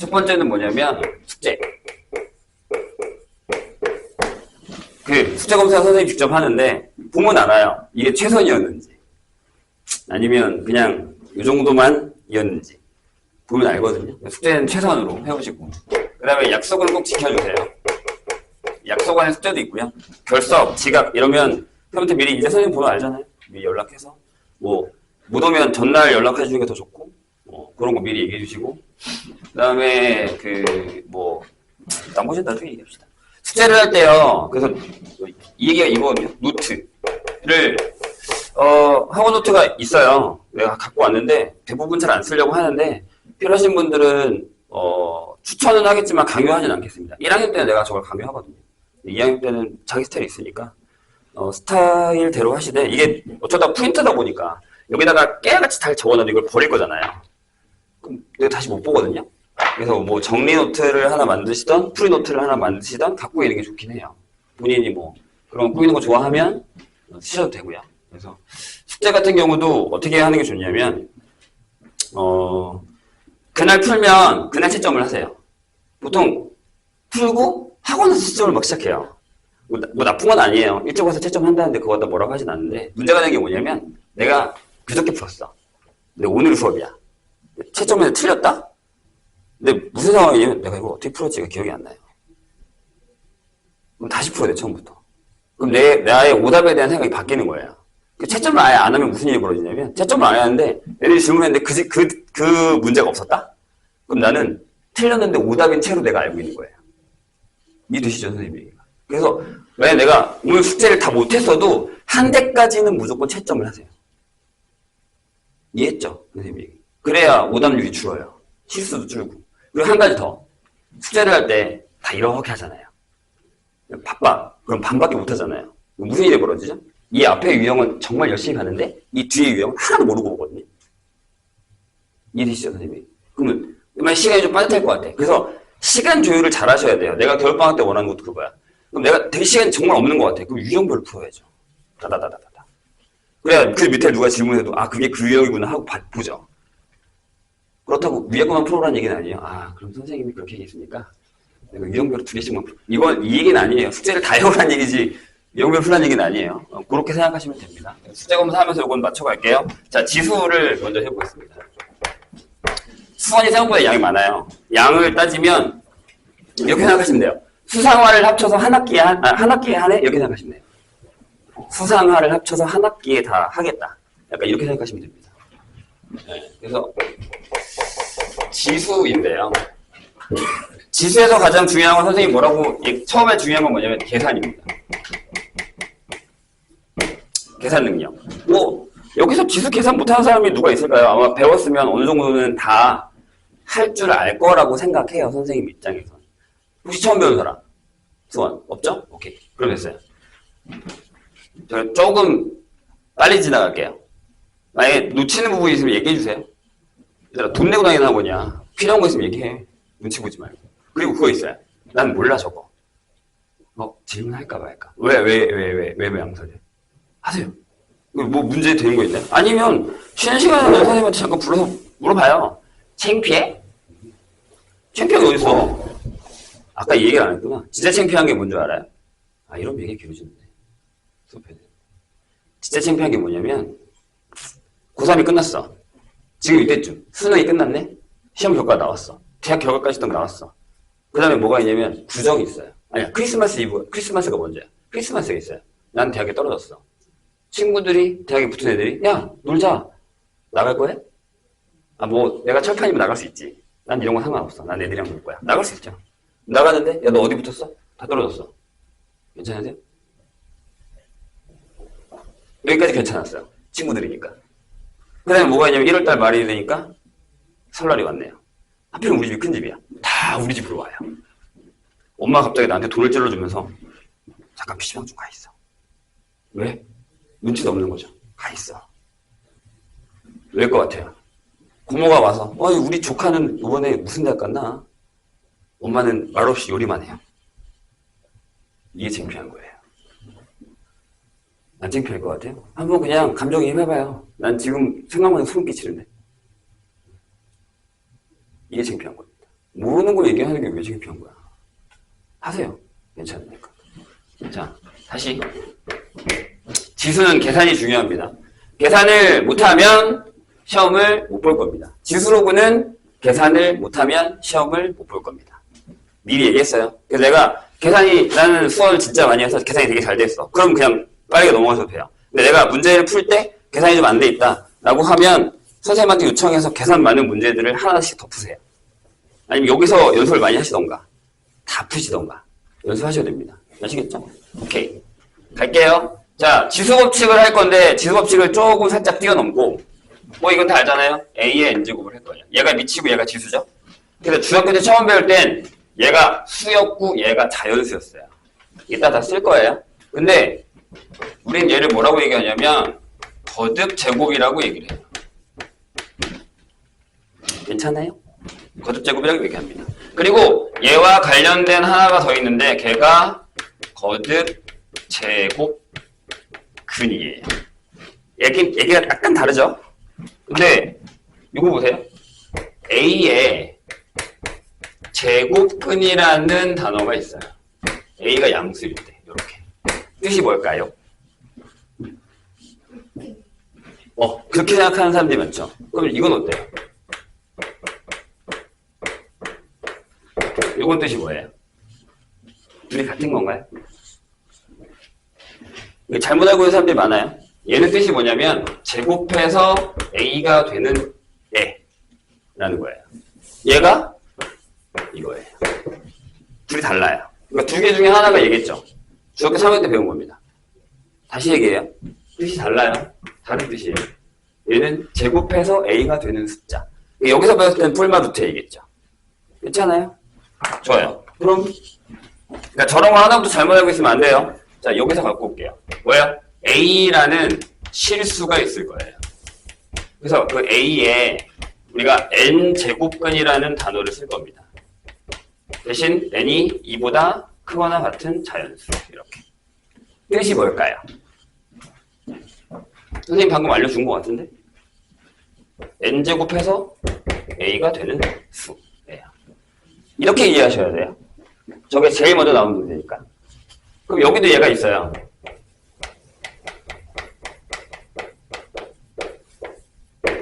첫 번째는 뭐냐면 숙제. 그 숙제 검사 선생님이 직접 하는데 보면 알아요. 이게 최선이었는지 아니면 그냥 이 정도만이었는지 보면 알거든요. 숙제는 최선으로 해오시고 그 다음에 약속은 꼭 지켜주세요. 약속 안에 숙제도 있고요. 결석, 지각 이러면 선생님한테 미리 이제 선생님 보면 알잖아요. 미리 연락해서 뭐 못 오면 전날 연락해 주는 게 더 좋고 그런 거 미리 얘기해 주시고 그 다음에 나머지 나중에 얘기합시다. 숙제를 할 때요. 그래서 이 얘기가 이거거든요. 노트를 학원 노트가 있어요. 내가 갖고 왔는데 대부분 잘 안 쓰려고 하는데 필요하신 분들은 추천은 하겠지만 강요하진 않겠습니다. 1학년 때는 내가 저걸 강요하거든요. 2학년 때는 자기 스타일이 있으니까 스타일대로 하시되 이게 어쩌다 프린트다 보니까 여기다가 깨알같이 잘 적어놔도 이걸 버릴 거잖아요. 그럼 내가 다시 못 보거든요. 그래서 뭐 정리 노트를 하나 만드시던 프리 노트를 하나 만드시던 갖고 있는 게 좋긴 해요. 본인이 뭐 그런 꾸미는 거 좋아하면 쓰셔도 되고요. 그래서 숙제 같은 경우도 어떻게 하는 게 좋냐면 그날 풀면 그날 채점을 하세요. 보통 풀고 학원에서 채점을 막 시작해요. 뭐 나쁜 건 아니에요. 일찍 와서 채점한다는데 그거 갖다 뭐라고 하진 않는데 문제가 되는 게 뭐냐면 내가 그저께 풀었어. 근데 오늘 수업이야. 채점에서 틀렸다? 근데 무슨 상황이냐면 내가 이거 어떻게 풀었지가 기억이 안 나요. 그럼 다시 풀어야 돼, 처음부터. 그럼 나의 오답에 대한 생각이 바뀌는 거예요. 채점을 아예 안 하면 무슨 일이 벌어지냐면 채점을 안 했는데 애들이 질문했는데 그 문제가 없었다? 그럼 나는 틀렸는데 오답인 채로 내가 알고 있는 거예요. 이해되시죠, 선생님이? 그래서 만약 내가 오늘 숙제를 다 못했어도 한 대까지는 무조건 채점을 하세요. 이해했죠, 선생님이? 그래야 오답률이 줄어요. 실수도 줄고. 그리고 한 가지 더. 숙제를 할 때 다 이렇게 하잖아요. 바빠. 그럼 반밖에 못 하잖아요. 무슨 일이 벌어지죠? 이 앞에 유형은 정말 열심히 가는데 이 뒤에 유형은 하나도 모르고 오거든요. 이해되시죠, 선생님이? 그러면 시간이 좀 빠듯할 것 같아. 그래서 시간 조율을 잘 하셔야 돼요. 내가 겨울방학 때 원하는 것도 그거야. 그럼 내가 되게 시간이 정말 없는 것 같아. 그럼 유형별로 풀어야죠. 다다다다다. 그래야 그 밑에 누가 질문해도 그게 그 유형이구나 하고 보죠. 그렇다고 위에 것만 풀어라는 얘기는 아니에요. 그럼 선생님이 그렇게 얘기했으니까 내가 유형별로 2개씩만 풀어. 이 얘기는 아니에요. 숙제를 다 해오라는 얘기지 유형별로 풀라는 얘기는 아니에요. 그렇게 생각하시면 됩니다. 숙제 검사하면서 이건 맞춰갈게요. 자, 지수를 먼저 해보겠습니다. 수원이 생각보다 양이 많아요. 양을 따지면 이렇게 생각하시면 돼요. 수상화를 합쳐서 한 학기에 하네? 이렇게 생각하시면 돼요. 수상화를 합쳐서 한 학기에 다 하겠다. 약간 이렇게 생각하시면 됩니다. 네, 그래서 지수인데요. 지수에서 가장 중요한 건 선생님이 처음에 중요한 건 뭐냐면 계산입니다. 계산 능력. 여기서 지수 계산 못하는 사람이 누가 있을까요? 아마 배웠으면 어느 정도는 다 할 줄 알 거라고 생각해요. 선생님 입장에서. 혹시 처음 배운 사람? 수원? 없죠? 오케이. 그럼 됐어요. 저 조금 빨리 지나갈게요. 만약에 놓치는 부분이 있으면 얘기해 주세요. 얘들아, 돈 내고 다니는 학원이야. 필요한 거 있으면 얘기해. 눈치 보지 말고. 그리고 그거 있어요. 난 몰라, 저거. 질문할까 말까. 왜 양설이야? 하세요. 뭐 문제 되는 거 있나요? 아니면 쉬는 시간에 선생님한테 잠깐 불러서 물어봐요. 창피해? 창피한 게 어딨어? 아까 이 얘기를 안 했구나. 진짜 창피한 게 뭔 줄 알아요? 이런 얘기 길어지는데. 수업해야 돼. 진짜 창피한 게 뭐냐면 고3이 끝났어. 지금 이때쯤. 수능이 끝났네? 시험 결과 나왔어. 대학 결과까지 딱 나왔어. 그 다음에 뭐가 있냐면 구정이 있어요. 아니야, 크리스마스 이브. 크리스마스가 먼저야. 크리스마스가 있어요. 난 대학에 떨어졌어. 친구들이, 대학에 붙은 애들이 야, 놀자. 나갈 거야? 내가 철판이면 나갈 수 있지. 난 이런 거 상관없어. 난 애들이랑 놀 거야. 나갈 수 있죠. 나가는데 야, 너 어디 붙었어? 다 떨어졌어. 괜찮으세요? 여기까지 괜찮았어요. 친구들이니까. 그 다음에 뭐가 있냐면 1월달 말이 되니까 설날이 왔네요. 하필 우리 집이 큰 집이야. 다 우리 집으로 와요. 엄마가 갑자기 나한테 돈을 찔러주면서 잠깐 PC방 좀 가 있어. 왜? 눈치도 없는 거죠. 가 있어. 왜일 것 같아요? 고모가 와서 우리 조카는 이번에 무슨 대학 갔나? 엄마는 말없이 요리만 해요. 이게 창피한 거예요. 안 창피할 것 같아요? 한번 그냥 감정이입해봐요. 난 지금 생각만 해도 소름 끼치는데. 이게 창피한 겁니다. 모르는 걸 얘기하는 게 왜 창피한 거야? 하세요. 괜찮으니까. 자, 다시. 지수는 계산이 중요합니다. 계산을 못하면 시험을 못 볼 겁니다. 지수로그는 계산을 못하면 시험을 못 볼 겁니다. 미리 얘기했어요. 그래서 내가 나는 수학을 진짜 많이 해서 계산이 되게 잘 됐어. 그럼 그냥 빠르게 넘어가셔도 돼요. 근데 내가 문제를 풀 때 계산이 좀 안 돼 있다 라고 하면 선생님한테 요청해서 계산 많은 문제들을 하나씩 더 푸세요. 아니면 여기서 연습을 많이 하시던가 다 푸시던가 연습하셔야 됩니다. 아시겠죠? 오케이. 갈게요. 자, 지수법칙을 할 건데 지수법칙을 조금 살짝 뛰어넘고 뭐 이건 다 알잖아요. A의 N제곱을 할 거예요. 얘가 미치고 얘가 지수죠. 그래서 중학교 때 처음 배울 땐 얘가 수였고 얘가 자연수였어요. 이따 다 쓸 거예요. 근데 우린 얘를 뭐라고 얘기하냐면 거듭 제곱이라고 얘기를 해요. 괜찮아요? 거듭 제곱이라고 얘기합니다. 그리고 얘와 관련된 하나가 더 있는데 걔가 거듭 제곱 근이에요. 얘기가 약간 다르죠? 근데 이거 보세요. A에 제곱근이라는 단어가 있어요. A가 양수일 때 이렇게. 뜻이 뭘까요? 그렇게 생각하는 사람들이 많죠. 그럼 이건 어때요? 이건 뜻이 뭐예요? 둘이 같은 건가요? 잘못 알고 있는 사람들이 많아요. 얘는 뜻이 뭐냐면 제곱해서 A가 되는 애라는 거예요. 얘가 이거예요. 둘이 달라요. 그러니까 두 개 중에 하나가 얘기했죠. 중학교 3학년 때 배운 겁니다. 다시 얘기해요. 뜻이 달라요. 다른 뜻이에요. 얘는 제곱해서 A가 되는 숫자. 여기서 배웠을 때는 뿔마 루트 얘기했죠. 괜찮아요? 좋아요. 그럼 그러니까 저런 거 하나부터 잘못 알고 있으면 안 돼요. 자, 여기서 갖고 올게요. 뭐야? A라는 실수가 있을 거예요. 그래서 그 A에 우리가 N제곱근이라는 단어를 쓸 겁니다. 대신 N이 2보다 크거나 같은 자연수. 이렇게. 뜻이 뭘까요? 선생님 방금 알려준 것 같은데? N제곱해서 A가 되는 수예요. 이렇게 이해하셔야 돼요. 저게 제일 먼저 나오는 문제니까. 그럼 여기도 얘가 있어요.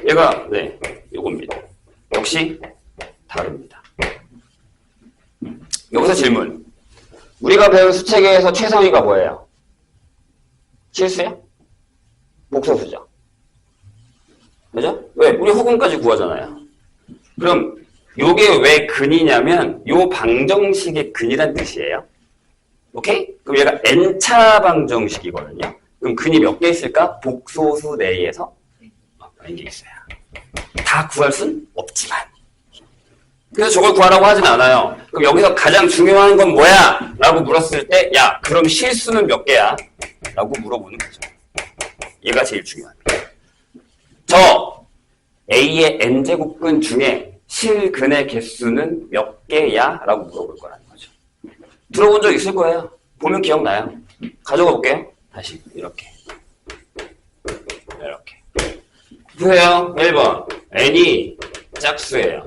얘가 요겁니다. 역시 다릅니다. 여기서 질문. 우리가 배운 수체계에서 최상위가 뭐예요? 실수야? 복소수죠. 그죠? 왜? 우리 호근까지 구하잖아요. 그럼 요게 왜 근이냐면 요 방정식의 근이란 뜻이에요. 오케이? 그럼 얘가 n차 방정식이거든요. 그럼 근이 몇 개 있을까? 복소수 내에서 n 개 있어요. 다 구할 순 없지만. 그래서 저걸 구하라고 하진 않아요. 그럼 여기서 가장 중요한 건 뭐야? 라고 물었을 때 야, 그럼 실수는 몇 개야? 라고 물어보는 거죠. 얘가 제일 중요합니다. 저 A의 n제곱근 중에 실근의 개수는 몇 개야? 라고 물어볼 거라는 거죠. 들어본 적 있을 거예요. 보면 기억나요. 가져가 볼게요. 다시 이렇게. 보세요. 1번. n이 짝수예요.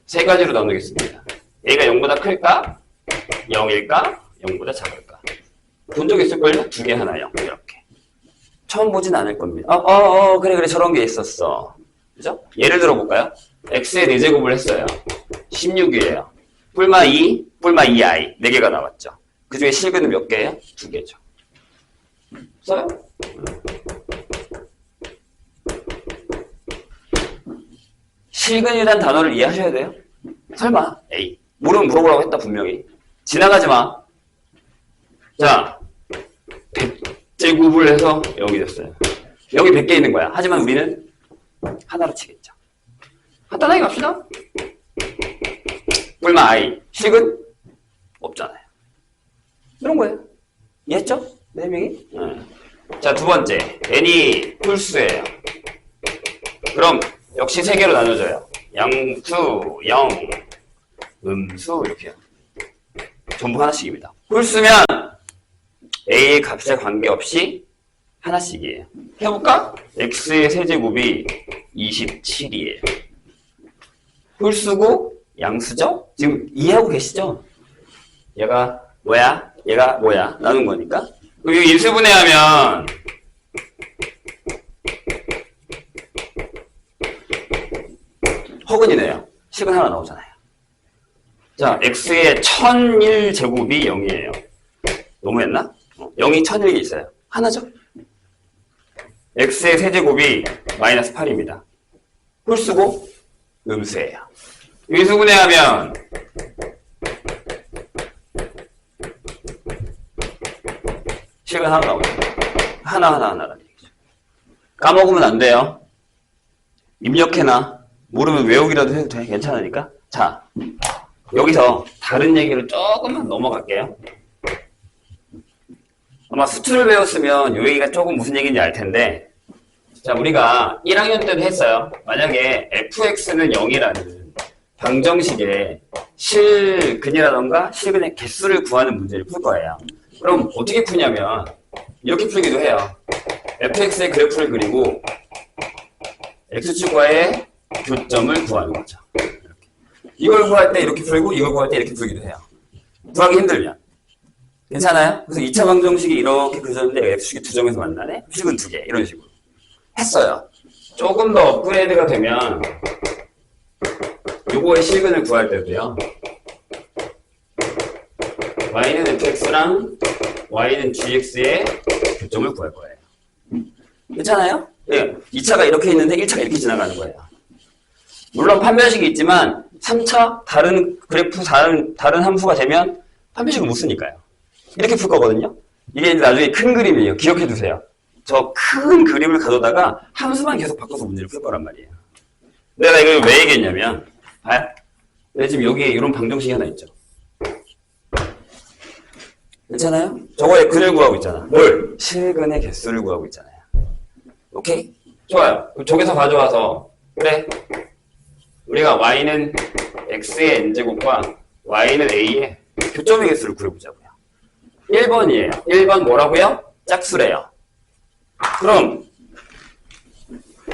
세 가지로 나누겠습니다. a가 0보다 클까? 0일까? 0보다 작을까? 본 적 있을걸요? 두 개 하나 0. 이렇게. 처음 보진 않을 겁니다. 그래. 저런 게 있었어. 그죠? 예를 들어 볼까요? x의 4제곱을 했어요. 16이에요. 뿔마 2, 뿔마 2i. 4개가 나왔죠. 그 중에 실근은 몇 개예요? 2개죠. 써요? 실근이란 단어를 이해하셔야 돼요. 설마 A. 모르면 물어보라고 했다 분명히. 지나가지 마. 자, 100제곱을 해서 0이 됐어요. 여기 100개 있는 거야. 하지만 우리는 하나로 치겠죠. 간단하게 갑시다. 뿔마 I. 실근? 없잖아요. 이런 거예요. 이해했죠? 4명이? 자, 두 번째. n이 홀수예요. 그럼 역시 3개로 나눠져요. 양수, 0, 음수 이렇게요. 전부 하나씩입니다. 홀수면 A의 값에 관계없이 하나씩이에요. 해볼까? X의 세제곱이 27이에요. 홀수고 양수죠? 지금 이해하고 계시죠? 얘가 뭐야? 얘가 뭐야? 나눈 거니까. 그럼 이거 인수분해하면 허근이네요. 식은 하나 나오잖아요. 자, x의 1001제곱이 0이에요. 너무했나? 0이 1001이 있어요. 하나죠? x의 세제곱이 마이너스 8입니다. 홀수고 음수예요. 인수분해하면 식은 하나 나오죠. 하나라는 얘기죠. 까먹으면 안 돼요. 입력해놔. 모르면 외우기라도 해도 돼. 괜찮으니까. 자, 여기서 다른 얘기를 조금만 넘어갈게요. 아마 수투를 배웠으면 이 얘기가 조금 무슨 얘기인지 알 텐데, 자, 우리가 1학년 때도 했어요. 만약에 fx는 0이라는 방정식의 실근이라던가 실근의 개수를 구하는 문제를 풀 거예요. 그럼 어떻게 푸냐면 이렇게 풀기도 해요. fx의 그래프를 그리고 x축과의 교점을 구하는 거죠. 이렇게. 이걸 구할 때 이렇게 풀고 이걸 구할 때 이렇게 풀기도 해요. 구하기 힘들면. 괜찮아요? 그래서 2차 방정식이 이렇게 그려졌는데 x축이 두 점에서 만나네? 식은 두 개. 이런 식으로. 했어요. 조금 더 업그레이드가 되면 요거의 실근을 구할 때도요. y는 fx랑 y는 gx의 교점을 구할 거예요. 괜찮아요? 네. 2차가 이렇게 있는데 1차가 이렇게 지나가는 거예요. 물론 판별식이 있지만 3차 다른 그래프 다른 함수가 되면 판별식을 못 쓰니까요. 이렇게 풀 거거든요. 이게 나중에 큰 그림이에요. 기억해 두세요. 저 큰 그림을 가져다가 함수만 계속 바꿔서 문제를 풀 거란 말이에요. 내가 이걸 왜 얘기했냐면, 봐요. 내가 지금 여기에 이런 방정식이 하나 있죠. 괜찮아요? 저거에 근을 구하고 있잖아. 뭘? 실근의 개수를 구하고 있잖아요. 오케이? 좋아요. 저기서 가져와서, 그래. 우리가 y는 x의 n제곱과 y는 a의 교점의 개수를 구해보자고요. 1번이에요. 1번 뭐라고요? 짝수래요. 그럼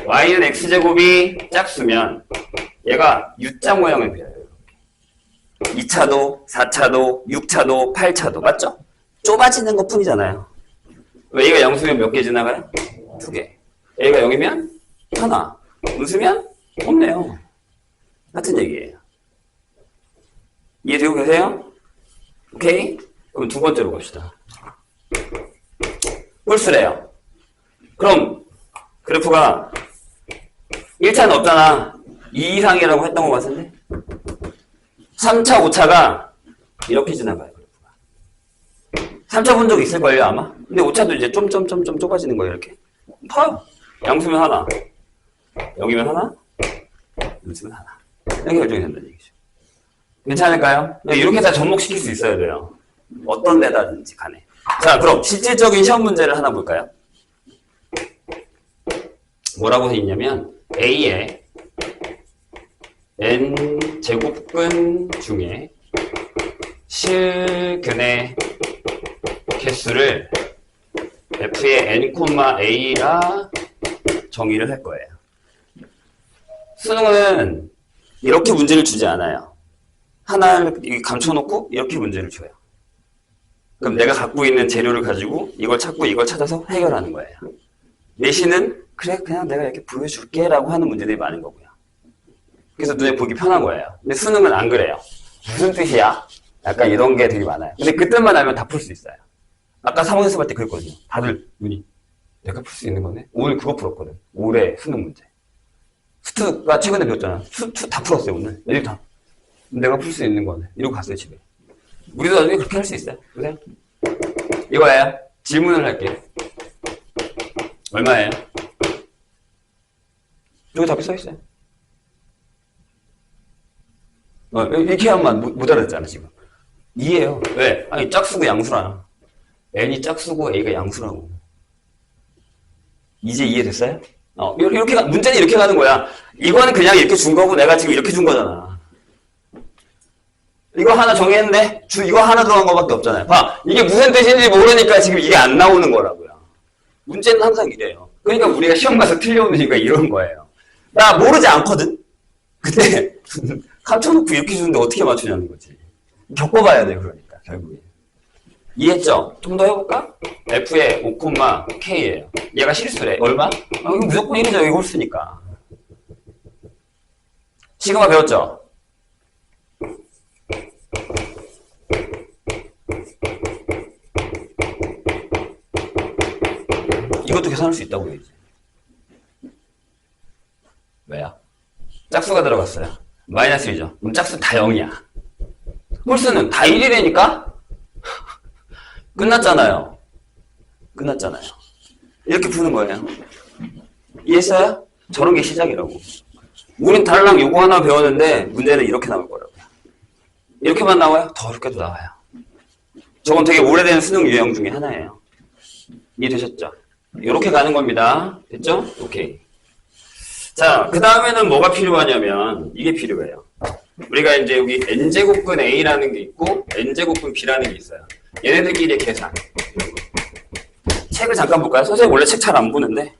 y는 x제곱이 짝수면 얘가 U자 모양을 그려요. 2차도, 4차도, 6차도, 8차도 맞죠? 좁아지는 것 뿐이잖아요. a가 0수면 몇 개 지나가요? 2개. a가 0이면 하나. 음수면 없네요. 같은 얘기예요. 이해되고 계세요? 오케이? 그럼 두 번째로 갑시다. 홀수래요. 그럼 그래프가 1차는 없잖아. 2 이상이라고 했던 것 같은데 3차, 5차가 이렇게 지나가요. 그래프가 3차 본 적 있을걸요 아마? 근데 5차도 이제 좀 좁아지는 거예요. 이렇게 봐요. 양수면 하나, 0이면 하나, 음수면 하나. 이렇게 결정이 된다는 얘기죠. 괜찮을까요? 이렇게 다 접목시킬 수 있어야 돼요. 어떤 데다든지 간에. 자, 그럼 실질적인 시험 문제를 하나 볼까요? 뭐라고 돼 있냐면 A의 n제곱근 중에 실근의 개수를 f의 n,a라 정의를 할 거예요. 수능은 이렇게 문제를 주지 않아요. 하나를 감춰놓고 이렇게 문제를 줘요. 그럼 내가 갖고 있는 재료를 가지고 이걸 찾고 이걸 찾아서 해결하는 거예요. 내신은 그래 그냥 내가 이렇게 보여줄게 라고 하는 문제들이 많은 거고요. 그래서 눈에 보기 편한 거예요. 근데 수능은 안 그래요. 무슨 뜻이야? 약간 이런 게 되게 많아요. 근데 그때만 알면 다 풀 수 있어요. 아까 3원에서 할 때 그랬거든요. 다들 눈이 내가 풀 수 있는 거네? 오늘 그거 풀었거든. 올해 수능 문제. 수트가 최근에 배웠잖아. 수트 다 풀었어요 오늘. 내일 다. 내가 풀 수 있는 거네. 이러고 갔어요 집에. 우리도 나중에 그렇게 할 수 있어요. 보세요. 이거예요. 질문을 할게요. 얼마예요? 여기 답이 써있어요. 이렇게 하면 못 알아듣잖아, 지금. 2예요. 왜? 아니, 짝수고 양수라. n이 짝수고 a가 양수라고. 이제 이해됐어요? 이렇게, 문제는 이렇게 가는 거야. 이거는 그냥 이렇게 준 거고 내가 지금 이렇게 준 거잖아. 이거 하나 정했는데, 이거 하나 들어간 거밖에 없잖아요. 봐, 이게 무슨 뜻인지 모르니까 지금 이게 안 나오는 거라고요. 문제는 항상 이래요. 그러니까 우리가 시험 가서 틀려오니까 이런 거예요. 나 모르지 않거든? 그때 감춰놓고 이렇게 주는데 어떻게 맞추냐는 거지. 겪어봐야 돼, 그러니까, 결국에. 이해했죠? 좀 더 해볼까? F의 5,K예요. 얘가 실수래. 얼마? 이거 무조건 1이죠. 이거 홀수니까. 시그마 배웠죠? 이것도 계산할 수 있다고 얘기지. 왜요? 짝수가 들어갔어요. 마이너스 1이죠. 그럼 짝수 다 0이야. 홀수는 다 1이라니까? 끝났잖아요. 끝났잖아요. 이렇게 푸는 거예요. 이해했어요? 저런 게 시작이라고. 우린 달랑 요거 하나 배웠는데 문제는 이렇게 나올 거라고요. 이렇게만 나와요? 더 어렵게도 나와요. 저건 되게 오래된 수능 유형 중에 하나예요. 이해되셨죠? 이렇게 가는 겁니다. 됐죠? 오케이. 자, 그 다음에는 뭐가 필요하냐면 이게 필요해요. 우리가 이제 여기 n제곱근 a라는 게 있고 n제곱근 b라는 게 있어요. 얘네들끼리의 계산. 책을 잠깐 볼까요? 선생님 원래 책 잘 안 보는데.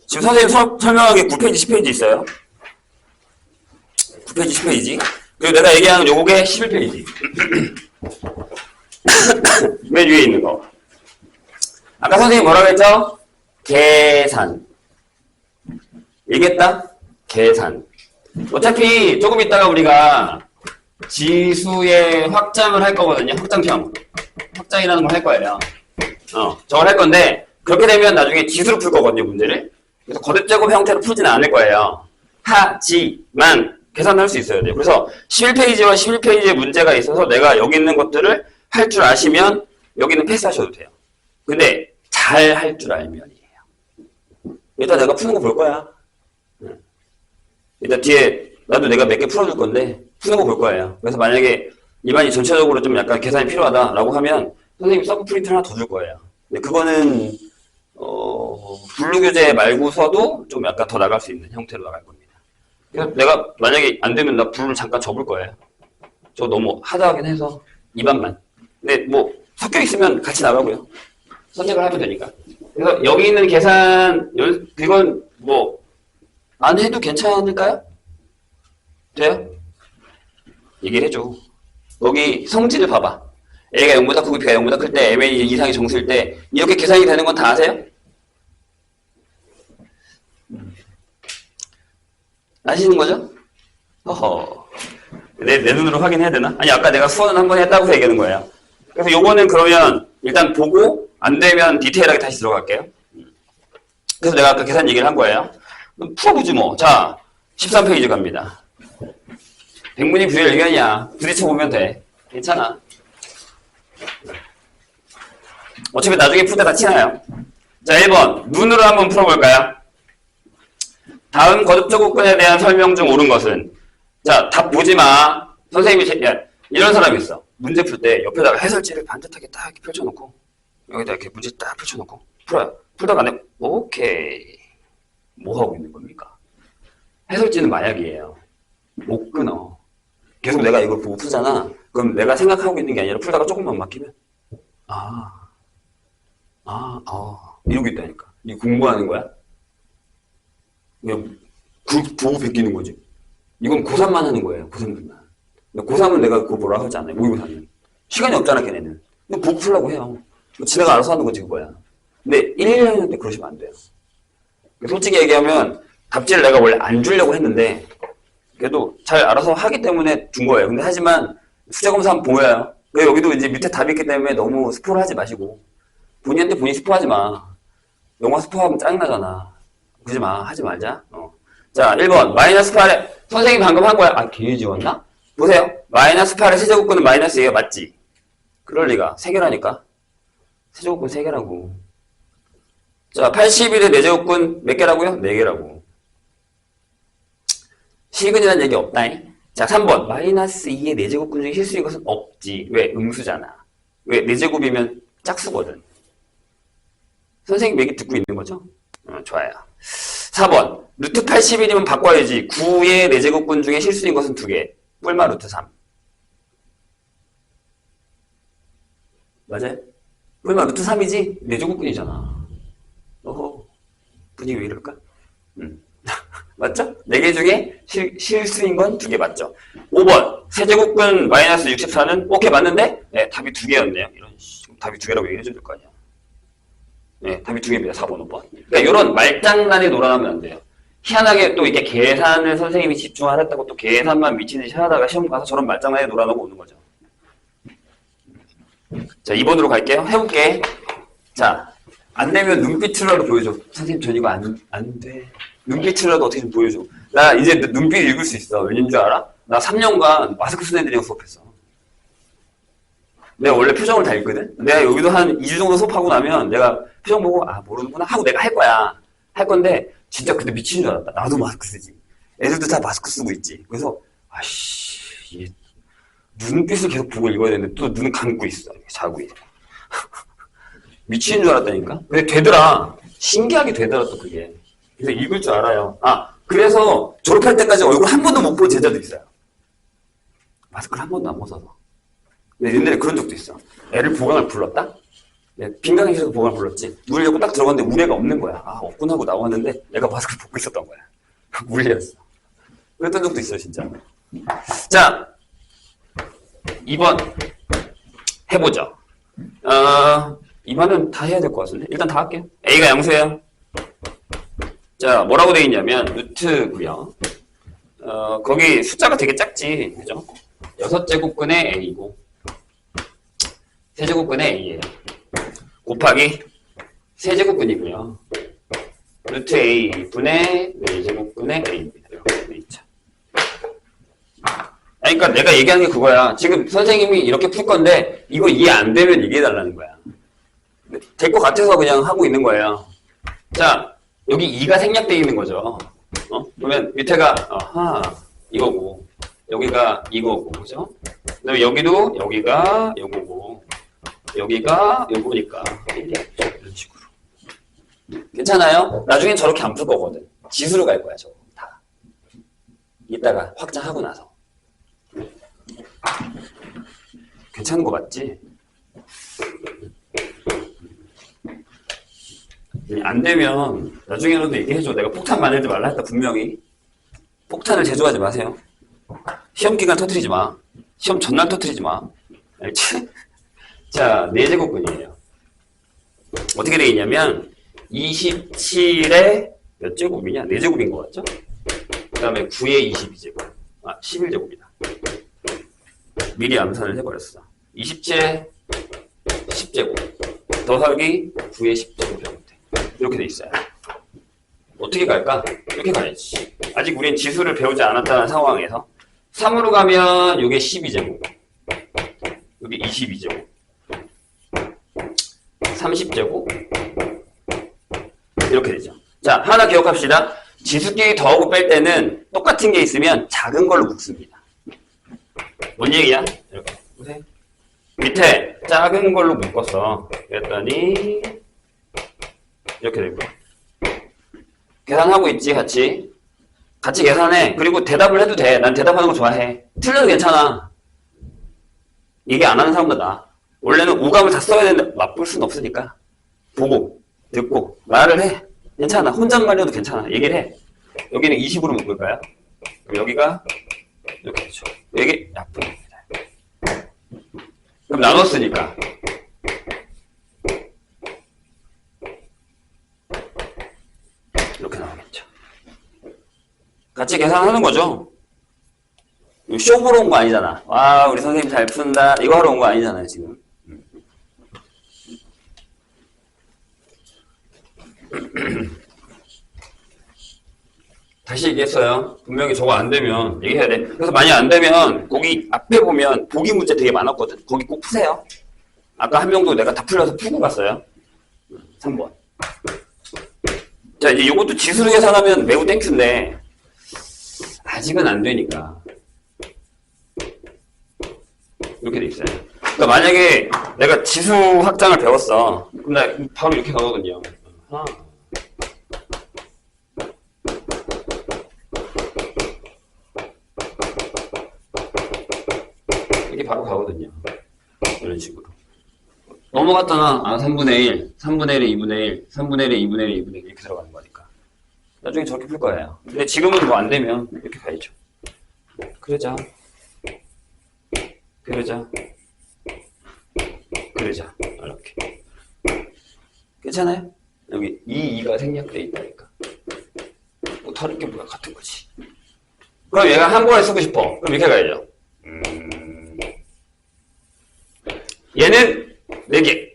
지금 선생님 설명하기 9페이지, 10페이지 있어요. 9페이지, 10페이지. 그리고 내가 얘기하는 요게 11페이지. 맨 위에 있는 거. 아까 선생님 뭐라고 했죠? 계산. 얘기했다? 계산. 어차피 조금 있다가 우리가 지수의 확장을 할 거거든요. 확장형. 확장이라는 걸 할 거예요. 저걸 할 건데, 그렇게 되면 나중에 지수로 풀 거거든요, 문제를. 그래서 거듭제곱 형태로 풀지는 않을 거예요. 하지만, 계산할 수 있어야 돼요. 그래서 11페이지와 11페이지의 문제가 있어서 내가 여기 있는 것들을 할 줄 아시면, 여기는 패스하셔도 돼요. 근데, 잘 할 줄 알면이에요. 일단 내가 푸는 거 볼 거야. 일단 뒤에, 나도 내가 몇 개 풀어줄 건데, 푸는 거 볼 거예요. 그래서 만약에 일반이 전체적으로 좀 약간 계산이 필요하다라고 하면 선생님이 서브 프린트 하나 더 줄 거예요. 근데 그거는 분류교재 말고서도 좀 약간 더 나갈 수 있는 형태로 나갈 겁니다. 그래서 내가 만약에 안 되면 나 불을 잠깐 접을 거예요. 저 너무 하다하긴 해서 2반만. 근데 뭐 섞여 있으면 같이 나가고요. 선택을 하면 되니까. 그래서 여기 있는 계산 그건 뭐 안 해도 괜찮을까요? 돼요? 얘기를 해줘. 여기 성질을 봐봐. A가 0보다 크고 B가 0보다 클 때 MA 이상의 정수일 때 이렇게 계산이 되는 건 다 아세요? 아시는 거죠? 허허. 내 눈으로 확인해야 되나? 아니 아까 내가 수원은 한 번 했다고 얘기하는 거예요. 그래서 요거는 그러면 일단 보고 안 되면 디테일하게 다시 들어갈게요. 그래서 내가 아까 계산 얘기를 한 거예요. 풀어보지 뭐. 자, 13페이지 갑니다. 백문이 불여일견이야. 부딪혀보면 돼. 괜찮아. 어차피 나중에 풀 때 다 치나요? 자, 1번. 눈으로 한번 풀어볼까요? 다음 거듭제곱근에 대한 설명 중 옳은 것은? 자, 답 보지 마. 선생님이, 야, 이런 사람이 있어. 문제 풀 때 옆에다가 해설지를 반듯하게 딱 이렇게 펼쳐놓고, 여기다 이렇게 문제 딱 펼쳐놓고, 풀어요. 풀다가 안 해. 오케이. 뭐 하고 있는 겁니까? 해설지는 마약이에요. 못 끊어. 계속 내가 이걸 보고 풀잖아. 그럼 내가 생각하고 있는 게 아니라 풀다가 조금만 막히면 이러고 있다니까. 이거 공부하는 거야? 그냥 보고 베끼는 거지. 이건 고3만 하는 거예요. 고3들만. 고3은 내가 그거 뭐라 하지 않아요. 모의고사는. 시간이 없잖아, 걔네는. 그냥 보고 풀라고 해요. 지네가 알아서 하는 거지, 그거야. 근데 1, 1학년 때 그러시면 안 돼요. 솔직히 얘기하면 답지를 내가 원래 안 주려고 했는데 그래도 잘 알아서 하기 때문에 준 거예요. 근데 하지만 수제검사 한번 보여요. 여기도 이제 밑에 답이 있기 때문에 너무 스포를 하지 마시고 본인한테 본인 스포하지 마. 영화 스포하면 짜증나잖아. 그러지 마. 하지 말자. 자, 1번 마이너스 8에 선생님 방금 한 거야. 아, 괜히 지웠나? 보세요. 마이너스 8의 세제곱근은 마이너스 2가 맞지? 그럴 리가. 3개라니까. 세제곱근 3개라고. 자, 81의 4제곱근 몇 개라고요? 4개라고. 실근이라는 얘기 없다잉. 자, 3번. 마이너스 2의 4제곱근 중에 실수인 것은 없지. 왜? 음수잖아. 왜? 4제곱이면 짝수거든. 선생님 얘기 듣고 있는 거죠? 좋아요. 4번. 루트 81이면 바꿔야지. 9의 4제곱근 중에 실수인 것은 2개. 뿔마 루트 3. 맞아요? 뿔마 루트 3이지? 4제곱근이잖아. 어허. 분위기 왜 이럴까? 맞죠? 4개 중에 실수인 건 2개 맞죠? 5번 세제곱근 마이너스 64는 오케이 맞는데 네, 답이 2개였네요. 이런 답이 2개라고 얘기해 줄 거 아니야. 네, 답이 2개입니다. 4번, 5번. 그러니까 이런 말장난에 놀아나면 안 돼요. 희한하게 또 이게 계산을 선생님이 집중하랬다고 또 계산만 미친 듯이 하다가 시험 가서 저런 말장난에 놀아나고 오는 거죠. 자, 2번으로 갈게요. 해볼게. 자, 안 되면 눈빛으로라도 보여줘. 선생님, 전 이거 안 돼. 눈빛으로라도 어떻게 좀 보여줘. 나 이제 눈빛 읽을 수 있어. 왠인 줄 알아? 나 3년간 마스크 쓴 애들이랑 수업했어. 내가 원래 표정을 다 읽거든? 내가 여기도 한 2주 정도 수업하고 나면 내가 표정 보고, 아, 모르는구나 하고 내가 할 거야. 할 건데, 진짜 그때 미친 줄 알았다. 나도 마스크 쓰지. 애들도 다 마스크 쓰고 있지. 그래서, 아씨, 이게 눈빛을 계속 보고 읽어야 되는데 또 눈 감고 있어. 자고 있어. 미친 줄 알았다니까? 근데 되더라. 신기하게 되더라, 또 그게. 그래서 읽을 줄 알아요. 아, 그래서 졸업할 때까지 얼굴 한 번도 못 본 제자도 있어요. 마스크를 한 번도 안 벗어서. 근데 옛날에 그런 적도 있어. 애를 보강을 불렀다? 네, 빈강의실에서 보강을 불렀지. 물려고 딱 들어갔는데 우레가 없는 거야. 아, 없군 하고 나왔는데 내가 마스크를 벗고 있었던 거야. 우레였어. 그랬던 적도 있어요, 진짜. 자, 2번 해보죠. 2번은 다 해야 될 것 같은데 일단 다 할게요. A가 양수예요. 자, 뭐라고 되어 있냐면 루트고요. 거기 숫자가 되게 작지, 그죠? 6제곱근의 A고 세제곱근의 A예요. 곱하기 세제곱근이고요. 루트 A 분의 4제곱근의 A입니다. 이렇게 돼 있죠. 그러니까 내가 얘기하는 게 그거야. 지금 선생님이 이렇게 풀 건데 이거 이해 안 되면 얘기해 달라는 거야. 될 것 같아서 그냥 하고 있는 거예요. 자, 여기 2가 생략되어 있는 거죠. 그러면 밑에가 이거고 여기가 이거고, 그죠? 그다음에 여기도 여기가 요거고 여기가 요거니까 이런 식으로. 괜찮아요? 나중엔 저렇게 안 풀 거거든. 지수로 갈 거야, 저거 다. 이따가 확장하고 나서. 괜찮은 거 맞지? 안 되면 나중에라도 얘기해줘. 내가 폭탄 만들지 말라 했다 분명히. 폭탄을 제조하지 마세요. 시험 기간 터뜨리지 마. 시험 전날 터뜨리지 마. 알지? 자, 4제곱근이에요. 어떻게 되어 있냐면 27에 몇 제곱이냐? 4제곱인 거 같죠? 그 다음에 9에 22제곱. 11제곱이다. 미리 암산을 해버렸어. 27에 10제곱. 더하기 9에 10제곱. 이렇게 돼 있어요. 어떻게 갈까? 이렇게 가야지. 아직 우린 지수를 배우지 않았다는 상황에서 3으로 가면 이게 12제곱, 여기 22제곱, 30제곱 이렇게 되죠. 자, 하나 기억합시다. 지수끼리 더하고 뺄 때는 똑같은 게 있으면 작은 걸로 묶습니다. 뭔 얘기야? 이렇게 보세요. 밑에 작은 걸로 묶었어. 그랬더니 이렇게 되고. 계산하고 있지, 같이. 같이 계산해. 그리고 대답을 해도 돼. 난 대답하는 거 좋아해. 틀려도 괜찮아. 얘기 안 하는 사람보다 나아. 원래는 오감을 다 써야 되는데 맛볼 수는 없으니까. 보고, 듣고, 말을 해. 괜찮아. 혼잣말이어도 괜찮아. 얘기를 해. 여기는 20으로 묶을까요? 그럼 여기가 이렇게 되죠. 여기 약분. 그럼 나눴으니까. 이렇게 나오겠죠. 같이 계산하는 거죠. 쇼 보러 온 거 아니잖아. 와, 우리 선생님 잘 푼다. 이거 하러 온 거 아니잖아요, 지금. 다시 얘기했어요. 분명히 저거 안 되면 얘기해야 돼. 그래서 만약 안 되면 거기 앞에 보면 보기 문제 되게 많았거든. 거기 꼭 푸세요. 아까 한 명도 내가 다 풀려서 풀고 갔어요. 3번. 자, 이제 이것도 지수로 계산하면 매우 땡큐인데 아직은 안 되니까 이렇게 돼 있어요. 그러니까 만약에 내가 지수 확장을 배웠어. 그럼 나 바로 이렇게 가거든요. 이렇게 바로 가거든요. 이런 식으로. 넘어갔잖아. 3분의 1, 3분의 1에 2분의 1, 3분의 1에 2분의 1, 2분의 1 이렇게 들어가는 거니까. 나중에 저렇게 풀 거예요. 근데 지금은 뭐 안 되면 이렇게 가야죠. 그러자. 이렇게. 괜찮아요? 여기 2가 생략돼 있다니까. 뭐 다른 게 뭐야? 같은 거지. 그럼 얘가 한 번에 쓰고 싶어. 그럼 이렇게 가야죠. 얘는 4개.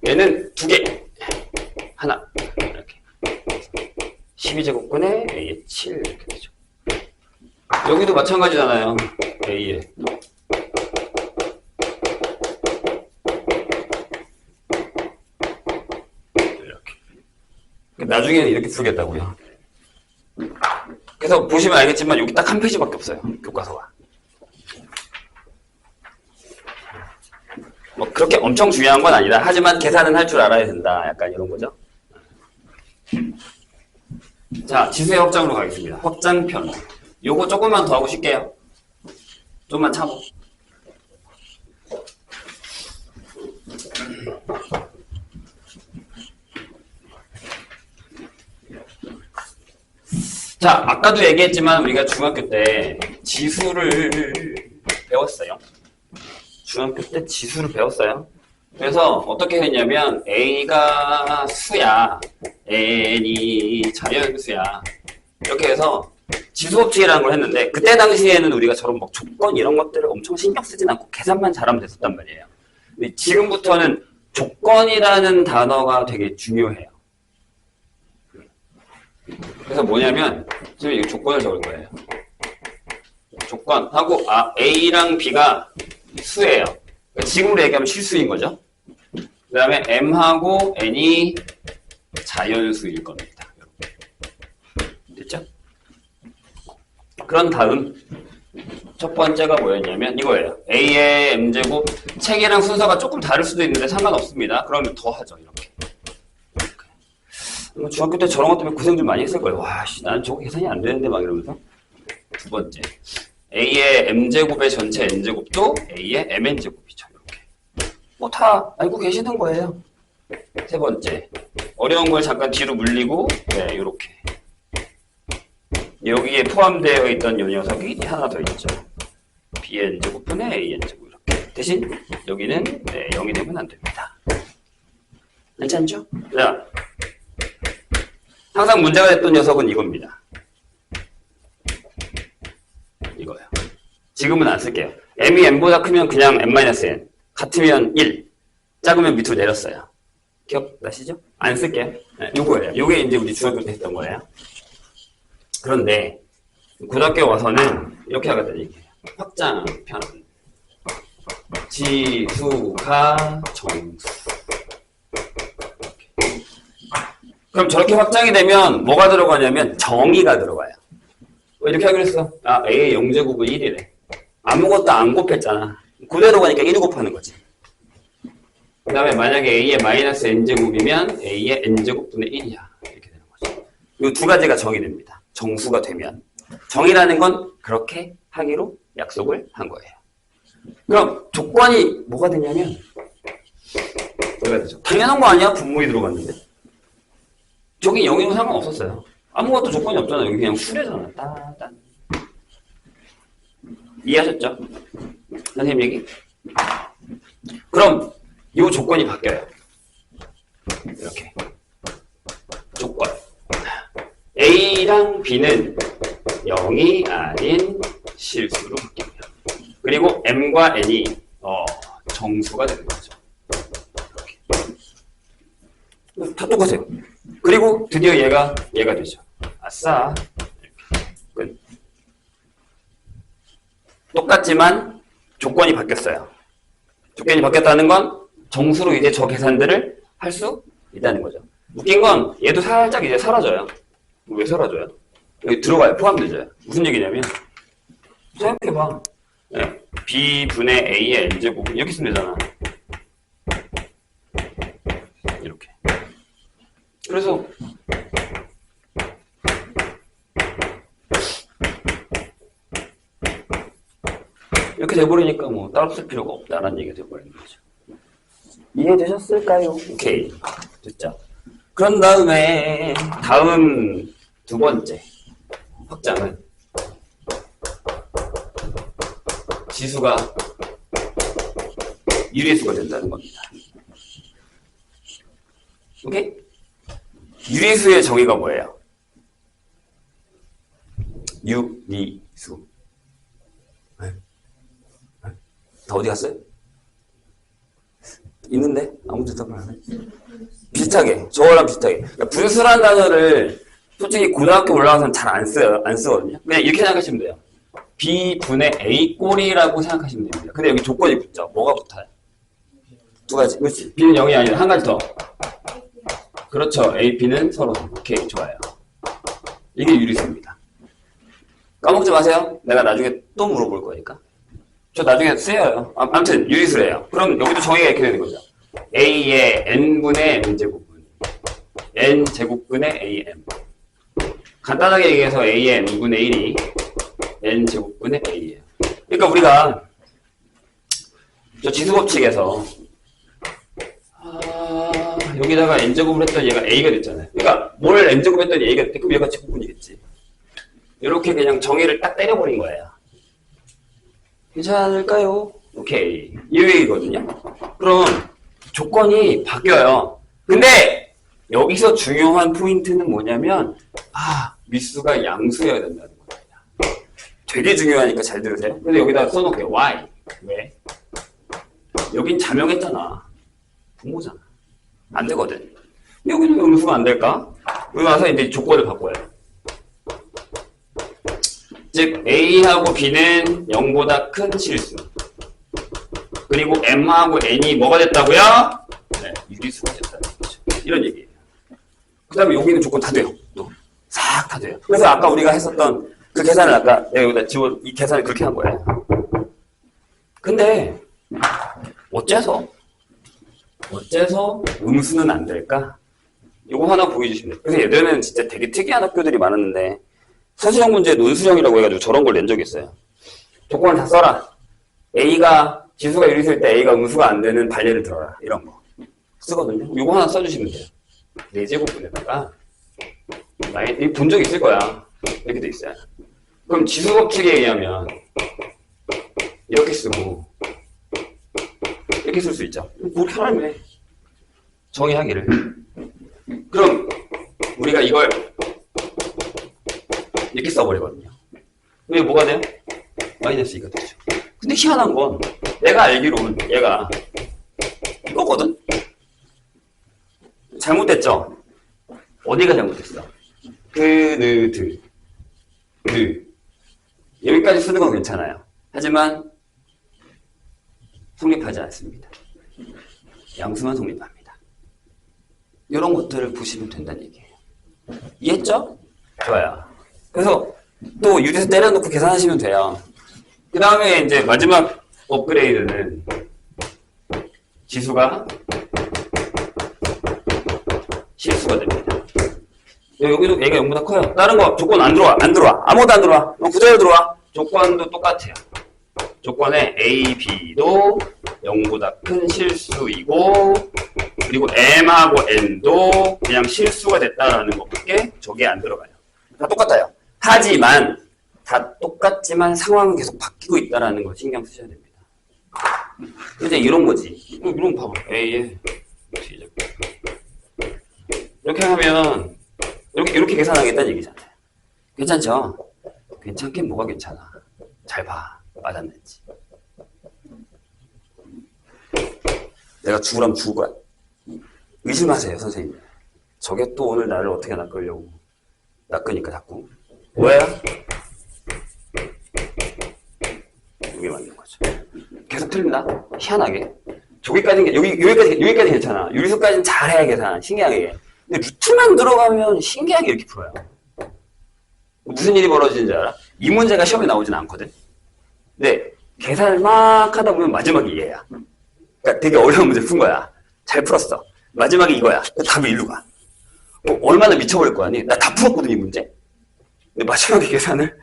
얘는 2개. 하나. 이렇게. 12제곱분의 A의 7. 이렇게 되죠. 여기도 마찬가지잖아요. A에. 이렇게. 나중에는 이렇게 풀겠다고요. 그래서 보시면 알겠지만 여기 딱 한 페이지밖에 없어요. 교과서가. 뭐 그렇게 엄청 중요한 건 아니다. 하지만 계산은 할 줄 알아야 된다. 약간 이런 거죠. 자, 지수의 확장으로 가겠습니다. 확장편. 요거 조금만 더 하고 쉴게요. 좀만 참고. 자, 아까도 얘기했지만 우리가 중학교 때 지수를 배웠어요. 중학교 때 지수를 배웠어요. 그래서 어떻게 했냐면 A가 수야, N이 자연수야. 이렇게 해서 지수법칙이라는 걸 했는데 그때 당시에는 우리가 저런 막 조건 이런 것들을 엄청 신경 쓰진 않고 계산만 잘하면 됐었단 말이에요. 근데 지금부터는 조건이라는 단어가 되게 중요해요. 그래서 뭐냐면 지금 이 조건을 적을 거예요. 조건하고 A랑 B가 수예요. 그러니까 지금으로 얘기하면 실수인 거죠. 그 다음에 M하고 N이 자연수일 겁니다. 됐죠? 그런 다음 첫 번째가 뭐였냐면 이거예요. A의 M제곱 책이랑 순서가 조금 다를 수도 있는데 상관없습니다. 그러면 더 하죠. 이렇게. 중학교 때 저런 것 때문에 고생 좀 많이 했을 거예요. 와, 난 저거 계산이 안 되는데 막 이러면서. 두 번째, A의 M제곱의 전체 N제곱도 A의 MN제곱이죠. 이렇게. 뭐 다 알고 계시는 거예요. 세 번째, 어려운 걸 잠깐 뒤로 물리고 네, 이렇게. 여기에 포함되어 있던 이 녀석이 하나 더 있죠. BN제곱분의 AN제곱 이렇게. 대신 여기는 네, 0이 되면 안 됩니다. 괜찮죠? 자, 항상 문제가 됐던 녀석은 이겁니다. 이거요. 지금은 안 쓸게요. m이 n보다 크면 그냥 n-n. 같으면 1. 작으면 밑으로 내렸어요. 기억나시죠? 안 쓸게요. 네, 요거예요. 요게 이제 우리 중학교 때 했던 거예요. 그런데 고등학교 와서는 이렇게 하거든요. 이게. 확장편. 지수가 정수. 그럼 저렇게 확장이 되면 뭐가 들어가냐면 정의가 들어가요. 왜 이렇게 하기로 했어? A의 0제곱은 1이래. 아무것도 안 곱했잖아. 그대로 가니까 1을 곱하는 거지. 그 다음에 만약에 A의 마이너스 N제곱이면 A의 N제곱분의 1이야. 이렇게 되는 거죠. 이 두 가지가 정의 됩니다. 정수가 되면. 정의라는 건 그렇게 하기로 약속을 한 거예요. 그럼 조건이 뭐가 되냐면 뭐가 되죠? 당연한 거 아니야? 분모이 들어갔는데. 저기 0이면 상관없었어요. 아무것도 조건이 없잖아. 여기 그냥 수래잖아. 따단. 이해하셨죠? 선생님 얘기? 그럼 이 조건이 바뀌어요. 이렇게. 조건. A랑 B는 0이 아닌 실수로 바뀝니다. 그리고 M과 N이 정수가 되는 거죠. 이렇게. 다 똑같아요. 그리고 드디어 얘가 되죠. 아싸. 끝. 똑같지만 조건이 바뀌었어요. 조건이 바뀌었다는 건 정수로 이제 저 계산들을 할 수 있다는 거죠. 웃긴 건 얘도 살짝 이제 사라져요. 왜 사라져요? 여기 들어가요. 포함되죠. 무슨 얘기냐면 생각해봐. 네. B분의 A의 N제곱 이렇게 쓰면 되잖아. 이렇게. 그래서 이렇게 돼버리니까 뭐 따로 쓸 필요가 없다라는 얘기가 돼버리는 거죠. 이해되셨을까요? 오케이. 됐죠? 그런 다음에 다음 두 번째 확장은 지수가 유리수가 된다는 겁니다. 오케이? 유리수의 정의가 뭐예요? 유리수. 네? 네? 다 어디 갔어요? 있는데? 아무도 대답을 안 해. 비슷하게. 저거랑 비슷하게. 그러니까 분수라는 단어를 솔직히 고등학교 올라가서는 잘 안 쓰거든요. 그냥 이렇게 생각하시면 돼요. B분의 A 꼴이라고 생각하시면 됩니다. 근데 여기 조건이 붙죠. 뭐가 붙어요? 두 가지. 그렇지. B는 0이 아니라 한 가지 더. 그렇죠. A, B는 서로. 오케이. 좋아요. 이게 유리수입니다. 까먹지 마세요. 내가 나중에 또 물어볼 거니까. 저 나중에 쓰여요. 아무튼 유리수래요. 그럼 여기도 정의가 이렇게 되는 거죠. A의 N분의 N제곱분. N제곱분의 AM. 간단하게 얘기해서 A의 N분의 1이 N제곱분의 A예요. 그러니까 우리가 저 지수법칙에서 여기다가 N제곱을 했더니 얘가 A가 됐잖아요. 그러니까 뭘 N제곱 했더니 A가 됐대. 그럼 얘가 제곱분이겠지. 이렇게 그냥 정의를 딱 때려버린 거예요. 괜찮을까요? 오케이. 이 얘기거든요. 그럼 조건이 바뀌어요. 근데 여기서 중요한 포인트는 뭐냐면 미수가 양수여야 된다는 겁니다. 되게 중요하니까 잘 들으세요. 근데 여기다 써놓을게요. Why? 왜? 여긴 자명했잖아. 분모잖아. 안 되거든. 여기는 왜 음수가 안 될까? 여기 와서 이제 조건을 바꿔요. 즉 A하고 B는 0보다 큰 실수. 그리고 M하고 N이 뭐가 됐다고요? 네, 유리수가 됐다는 거죠. 이런 얘기예요. 그 다음에 여기는 조건 다 돼요. 또 싹 다 돼요. 그래서 아까 우리가 했었던 그 계산을 아까 내가 여기다 이 계산을 그렇게 한 거예요. 근데 어째서 음수는 안 될까? 이거 하나 보여주시면 돼요. 그래서 예전에는 진짜 되게 특이한 학교들이 많았는데 서술형 문제 논술형이라고 해가지고 저런 걸 낸 적이 있어요. 조건을 다 써라. A가 지수가 유리수일 때 A가 음수가 안 되는 반례를 들어라. 이런 거 쓰거든요. 이거 하나 써주시면 돼요. 4제곱분에다가 본 적 있을 거야. 이렇게 돼 있어요. 그럼 지수 법칙에 의하면 이렇게 쓰고 이렇게 쓸 수 있죠. 그렇게 하라며 정의하기를. 그럼 우리가 이걸 이렇게 써버리거든요. 그럼 뭐가 돼요? 마이너스 2가 되죠. 근데 희한한 건 내가 알기로는 얘가 이거거든? 잘못됐죠? 어디가 잘못됐어? 여기까지 쓰는 건 괜찮아요. 하지만 성립하지 않습니다. 양수만 성립합니다. 이런 것들을 보시면 된다는 얘기예요. 이해했죠? 좋아요. 그래서 또 유리수 때려놓고 계산하시면 돼요. 그 다음에 이제 마지막 업그레이드는 지수가 실수가 됩니다. 여기도 얘가 0보다 커요. 다른 거 조건 안 들어와. 아무것도 안 들어와. 그대로 들어와. 조건도 똑같아요. 조건에 A, B도 0보다 큰 실수이고 그리고 M하고 N도 그냥 실수가 됐다라는 것밖에 저게 안 들어가요. 다 똑같아요. 하지만 다 똑같지만 상황은 계속 바뀌고 있다는 거 신경 쓰셔야 됩니다. 이제 이런 거지. 이런 거 봐봐. A에 이렇게 하면 이렇게 계산하겠다는 얘기잖아요. 괜찮죠? 괜찮긴 뭐가 괜찮아. 잘 봐. 맞았는지. 내가 죽으라면 죽을 거야. 의심하세요, 선생님. 저게 또 오늘 나를 어떻게 낚으려고. 낚으니까 자꾸. 오해야? 이게 맞는 거죠. 계속 틀린다? 희한하게. 여기까지 괜찮아. 유리수까지는 잘해야 계산. 신기하게. 근데 루트만 들어가면 신기하게 이렇게 풀어요. 무슨 일이 벌어지는지 알아? 이 문제가 시험에 나오진 않거든. 근데 계산을 막 하다 보면 마지막이 얘야. 그러니까 되게 어려운 문제 푼 거야. 잘 풀었어. 마지막에 이거야. 답이 일로 가. 얼마나 미쳐버릴 거 아니? 나 다 풀었거든, 이 문제. 근데 마지막에 계산을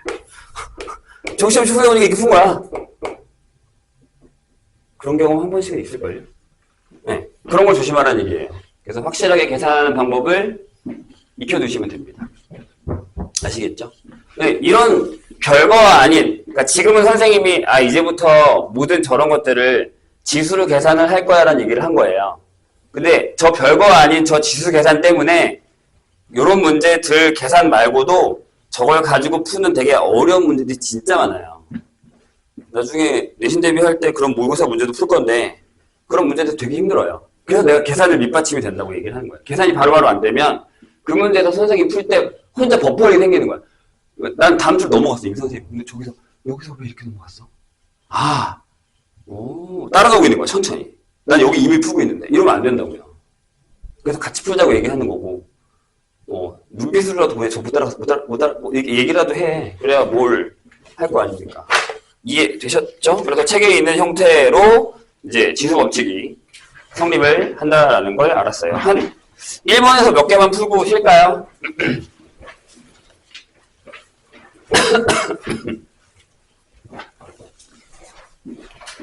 정시험 초소에 오니까 이렇게 푼 거야. 그런 경험 한 번씩은 있을걸요? 네. 그런 걸 조심하라는 얘기예요. 그래서 확실하게 계산하는 방법을 익혀두시면 됩니다. 아시겠죠? 네, 이런 별거 아닌, 그러니까 지금은 선생님이 이제부터 모든 저런 것들을 지수로 계산을 할 거야 라는 얘기를 한 거예요. 근데 저 별거 아닌 저 지수 계산 때문에 이런 문제들 계산 말고도 저걸 가지고 푸는 되게 어려운 문제들이 진짜 많아요. 나중에 내신 대비할 때 그런 모의고사 문제도 풀 건데 그런 문제도 되게 힘들어요. 그래서 내가 계산을 밑받침이 된다고 얘기를 하는 거예요. 계산이 바로바로 안 되면 그 문제에서 선생님이 풀 때 혼자 버퍼링이 생기는 거야. 난 다음 줄 넘어갔어, 임 선생님. 근데 여기서 왜 이렇게 넘어갔어? 따라가고 있는 거야, 천천히. 난 여기 이미 풀고 있는데. 이러면 안 된다고요. 그래서 같이 풀자고 얘기하는 거고, 눈빛으로라도 왜 저 못 따라갔어, 못 따라, 얘기라도 해. 그래야 뭘 할 거 아닙니까? 이해되셨죠? 그래서 책에 있는 형태로 이제 지수 법칙이 성립을 한다라는 걸 알았어요. 한 1번에서 몇 개만 풀고 쉴까요?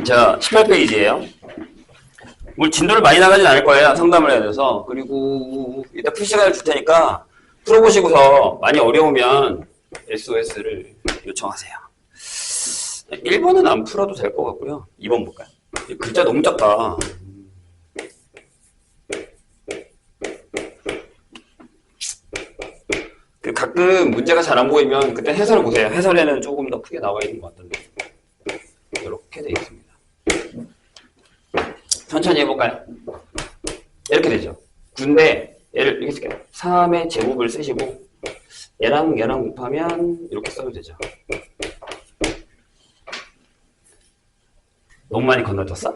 자, 18페이지예요. 뭘 진도를 많이 나가진 않을 거예요. 상담을 해야 돼서. 그리고 이따 풀 시간을 줄 테니까 풀어보시고서 많이 어려우면 SOS를 요청하세요. 1번은 안 풀어도 될 것 같고요. 2번 볼까요? 글자 너무 작다. 가끔 문제가 잘 안 보이면 그때 해설을 보세요. 해설에는 조금 더 크게 나와 있는 것 같던데. 이렇게 되어 있습니다. 천천히 해볼까요? 이렇게 되죠. 근데 얘를 이렇게 쓸게요. 3의 제곱을 쓰시고 얘랑 곱하면 이렇게 써도 되죠. 너무 많이 건너뛰었어?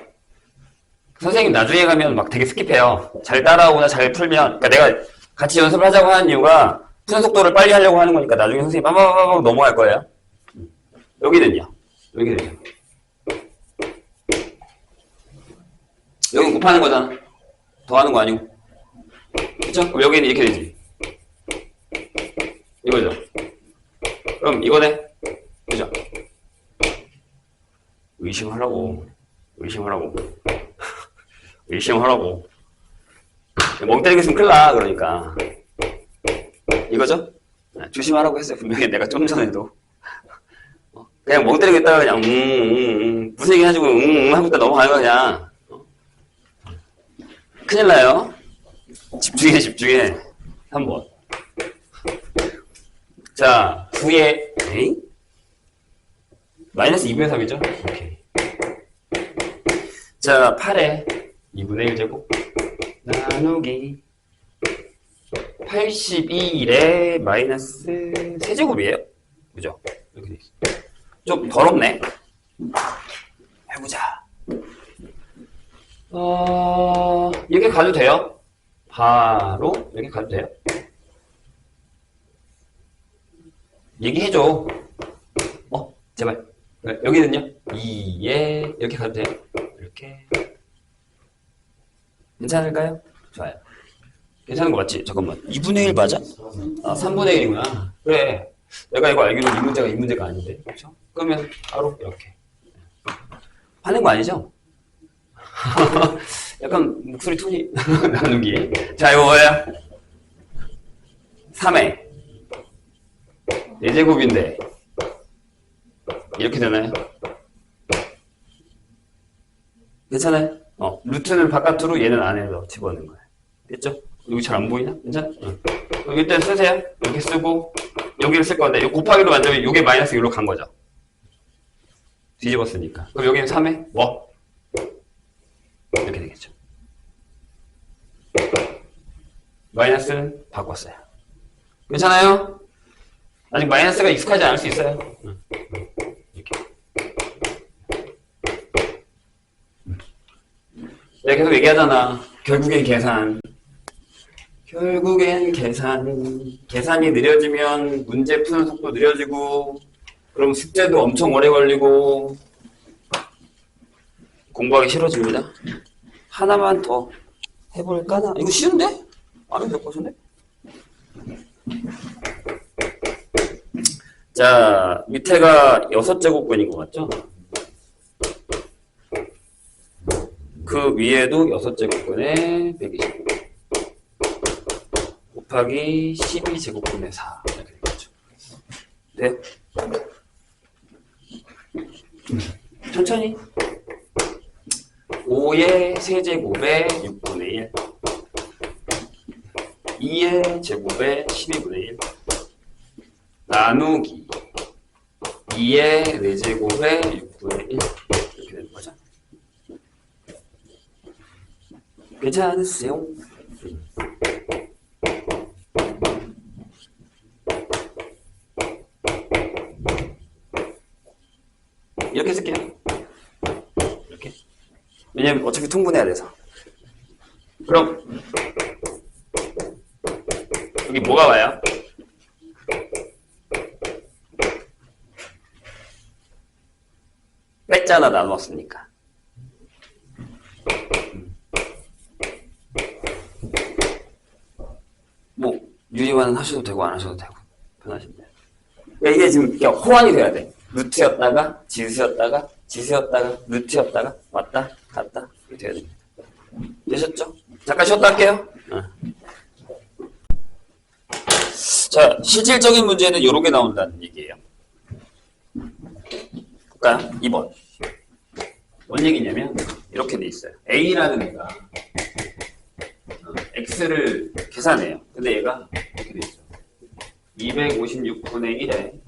선생님 나중에 가면 막 되게 스킵해요. 잘 따라오거나 잘 풀면, 그러니까 내가 같이 연습을 하자고 하는 이유가 푸는 속도를 빨리 하려고 하는 거니까 나중에 선생님 빠바바바 넘어갈 거예요. 여기는요. 여긴 곱하는 거잖아. 더하는 거 아니고. 그쵸? 그럼 여기는 이렇게 되지. 이거죠. 그럼 이거네. 그죠? 의심하라고. 멍 때리고 있으면 큰일 나, 그러니까. 이거죠? 조심하라고 했어요. 분명히 내가 좀 전에도. 그냥 멍 때리고 있다가 그냥, 무슨 얘기 해가지고, 하고 있다 넘어가는 거 그냥. 큰일 나요. 집중해. 3번. 자, 9에, 에이? 마이너스 2분의 3이죠? 오케이. 자, 8에 2분의 1제곱 나누기 82에 마이너스 3제곱이에요? 그죠? 이렇게 돼 있어. 좀 더럽네. 해보자. 이렇게 가도 돼요? 바로 이렇게 가도 돼요? 얘기해줘. 제발. 여기는요? 2에 이렇게 가도 돼요? 이렇게. 괜찮을까요? 좋아요. 괜찮은 거 맞지? 잠깐만. 2분의 1 맞아? 3분의 1이구나. 그래. 내가 이거 알기로 이 문제가 아닌데. 그렇죠? 그러면 바로 이렇게. 화낸 거 아니죠? 약간 목소리 톤이 나누기. 자, 이거 뭐예요? 3에 4제곱인데 이렇게 되나요? 괜찮아요? 루트는 바깥으로 얘는 안에서 집어넣는 거예요. 됐죠? 여기 잘 안 보이나? 괜찮아? 그럼 일단 쓰세요. 이렇게 쓰고 여기를 쓸 건데 이 곱하기로 만들면 이게 마이너스 1로 간 거죠. 뒤집었으니까. 그럼 여기는 3에 뭐? 이렇게 되겠죠. 마이너스는 바꿨어요. 괜찮아요? 아직 마이너스가 익숙하지 않을 수 있어요. 이렇게. 내가 계속 얘기하잖아. 결국엔 계산이 느려지면 문제 푸는 속도 느려지고, 그럼 숙제도 엄청 오래 걸리고, 공부하기 싫어집니다. 하나만 더 해볼까나? 이거 쉬운데? 안 해도 될 것 같은데? 자, 밑에가 6제곱근인 것 같죠? 그 위에도 6제곱근에 125 곱하기 12제곱근의 4 이렇게 되겠죠. 돼요? 천천히. 5의 세제곱에 6분의 1. 2의 제곱에 12분의 1. 나누기 2의 4제곱에 6분의 1. 이렇게 되는 거죠. 괜찮으세요? 이렇게 쓸게요. 이렇게. 왜냐면 어차피 통분해야 돼서. 그럼 여기 뭐가 와요? 뺐잖아, 나누었으니까. 뭐 유리화는 하셔도 되고 안 하셔도 되고 편하신데. 그러니까 이게 지금 호환이 돼야 돼. 루트였다가 지수였다가 지수였다가 루트였다가 왔다 갔다 이렇게 돼야 됩니다. 되셨죠? 잠깐 쉬었다 할게요. 자, 실질적인 문제는 이런 게 나온다는 얘기예요. 볼까요? 2번. 뭔 얘기냐면 이렇게 돼 있어요. A라는 애가 X를 계산해요. 근데 얘가 이렇게 돼 있어요. 256분의 1에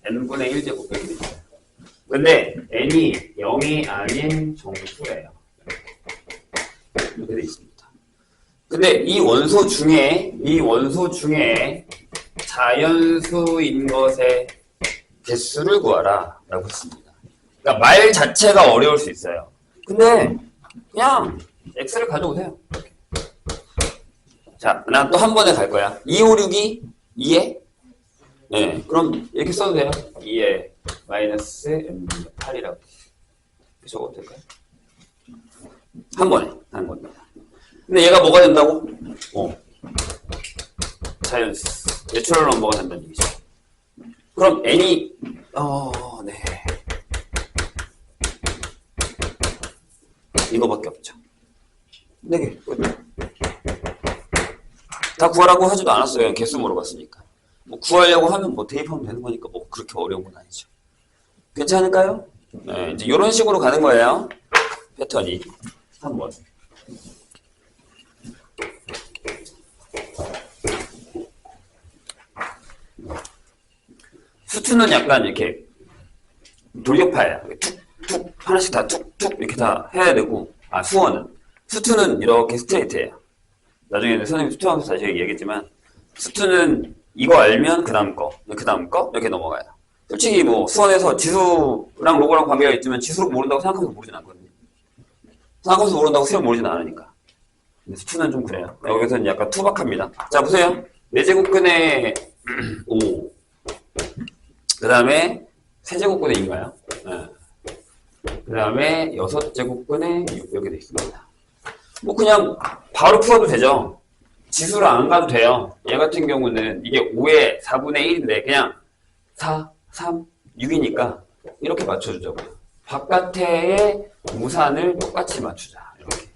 n분의 1제곱 이렇게 돼 있어요. 근데 n이 0이 아닌 정수예요. 이렇게 돼 있습니다. 근데 이 원소 중에 자연수인 것의 개수를 구하라 라고 했습니다. 그러니까 말 자체가 어려울 수 있어요. 근데 그냥 x를 가져오세요. 자, 난 또 한 번에 갈 거야. 256이 2에 네, 그럼 이렇게 써도 돼요. 2에 마이너스 n분의 8이라고 적어도 될까요? 한 번에 한 겁니다. 근데 얘가 뭐가 된다고? 자연수 내추럴 넘버가 된다는 얘기죠. 그럼 n이 네 이거밖에 없죠. 4개 다 구하라고 하지도 않았어요. 개수 물어봤으니까. 뭐 구하려고 하면 뭐 대입하면 되는 거니까 뭐 그렇게 어려운 건 아니죠. 괜찮을까요? 네, 이제 이런 식으로 가는 거예요. 패턴이 3번. 수투는 약간 이렇게 돌격파예요. 툭툭 하나씩 다 툭툭 이렇게 다 해야 되고, 수투는 이렇게 스트레이트예요. 나중에 선생님 수투하면서 다시 얘기했지만 수투는 이거 알면 그 다음 거 이렇게 넘어가요. 솔직히 뭐 수원에서 지수랑 로고랑 관계가 있지만 지수로 모른다고 생각하면서 모르진 않거든요. 생각하면서 모른다고 수영 모르진 않으니까. 근데 수투는 좀 그래요. 여기서는 약간 투박합니다. 자, 보세요. 4제곱근의 5, 그 다음에 세제곱근의 2인가요? 네. 그 다음에 6제곱근의 6 이렇게 되어 있습니다. 뭐 그냥 바로 풀어도 되죠. 지수를 안 가도 돼요. 얘 같은 경우는 이게 5의 4분의 1인데 그냥 4, 3, 6이니까 이렇게 맞춰주자고요. 바깥의 무산을 똑같이 맞추자. 이렇게.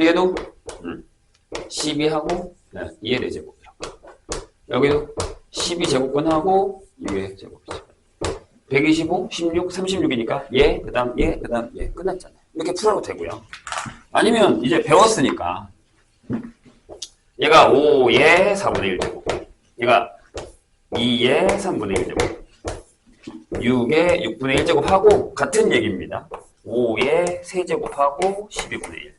얘도 12하고 2의 4제곱 이렇게. 여기도 12제곱근하고 6의 제곱이죠. 125, 16, 36이니까 얘, 그 다음 얘, 그 다음 얘 끝났잖아요. 이렇게 풀어도 되고요. 아니면 이제 배웠으니까 얘가 5의 4분의 1제곱, 얘가 2의 3분의 1제곱, 6의 6분의 1제곱 하고 같은 얘기입니다. 5의 3제곱하고 12분의 1,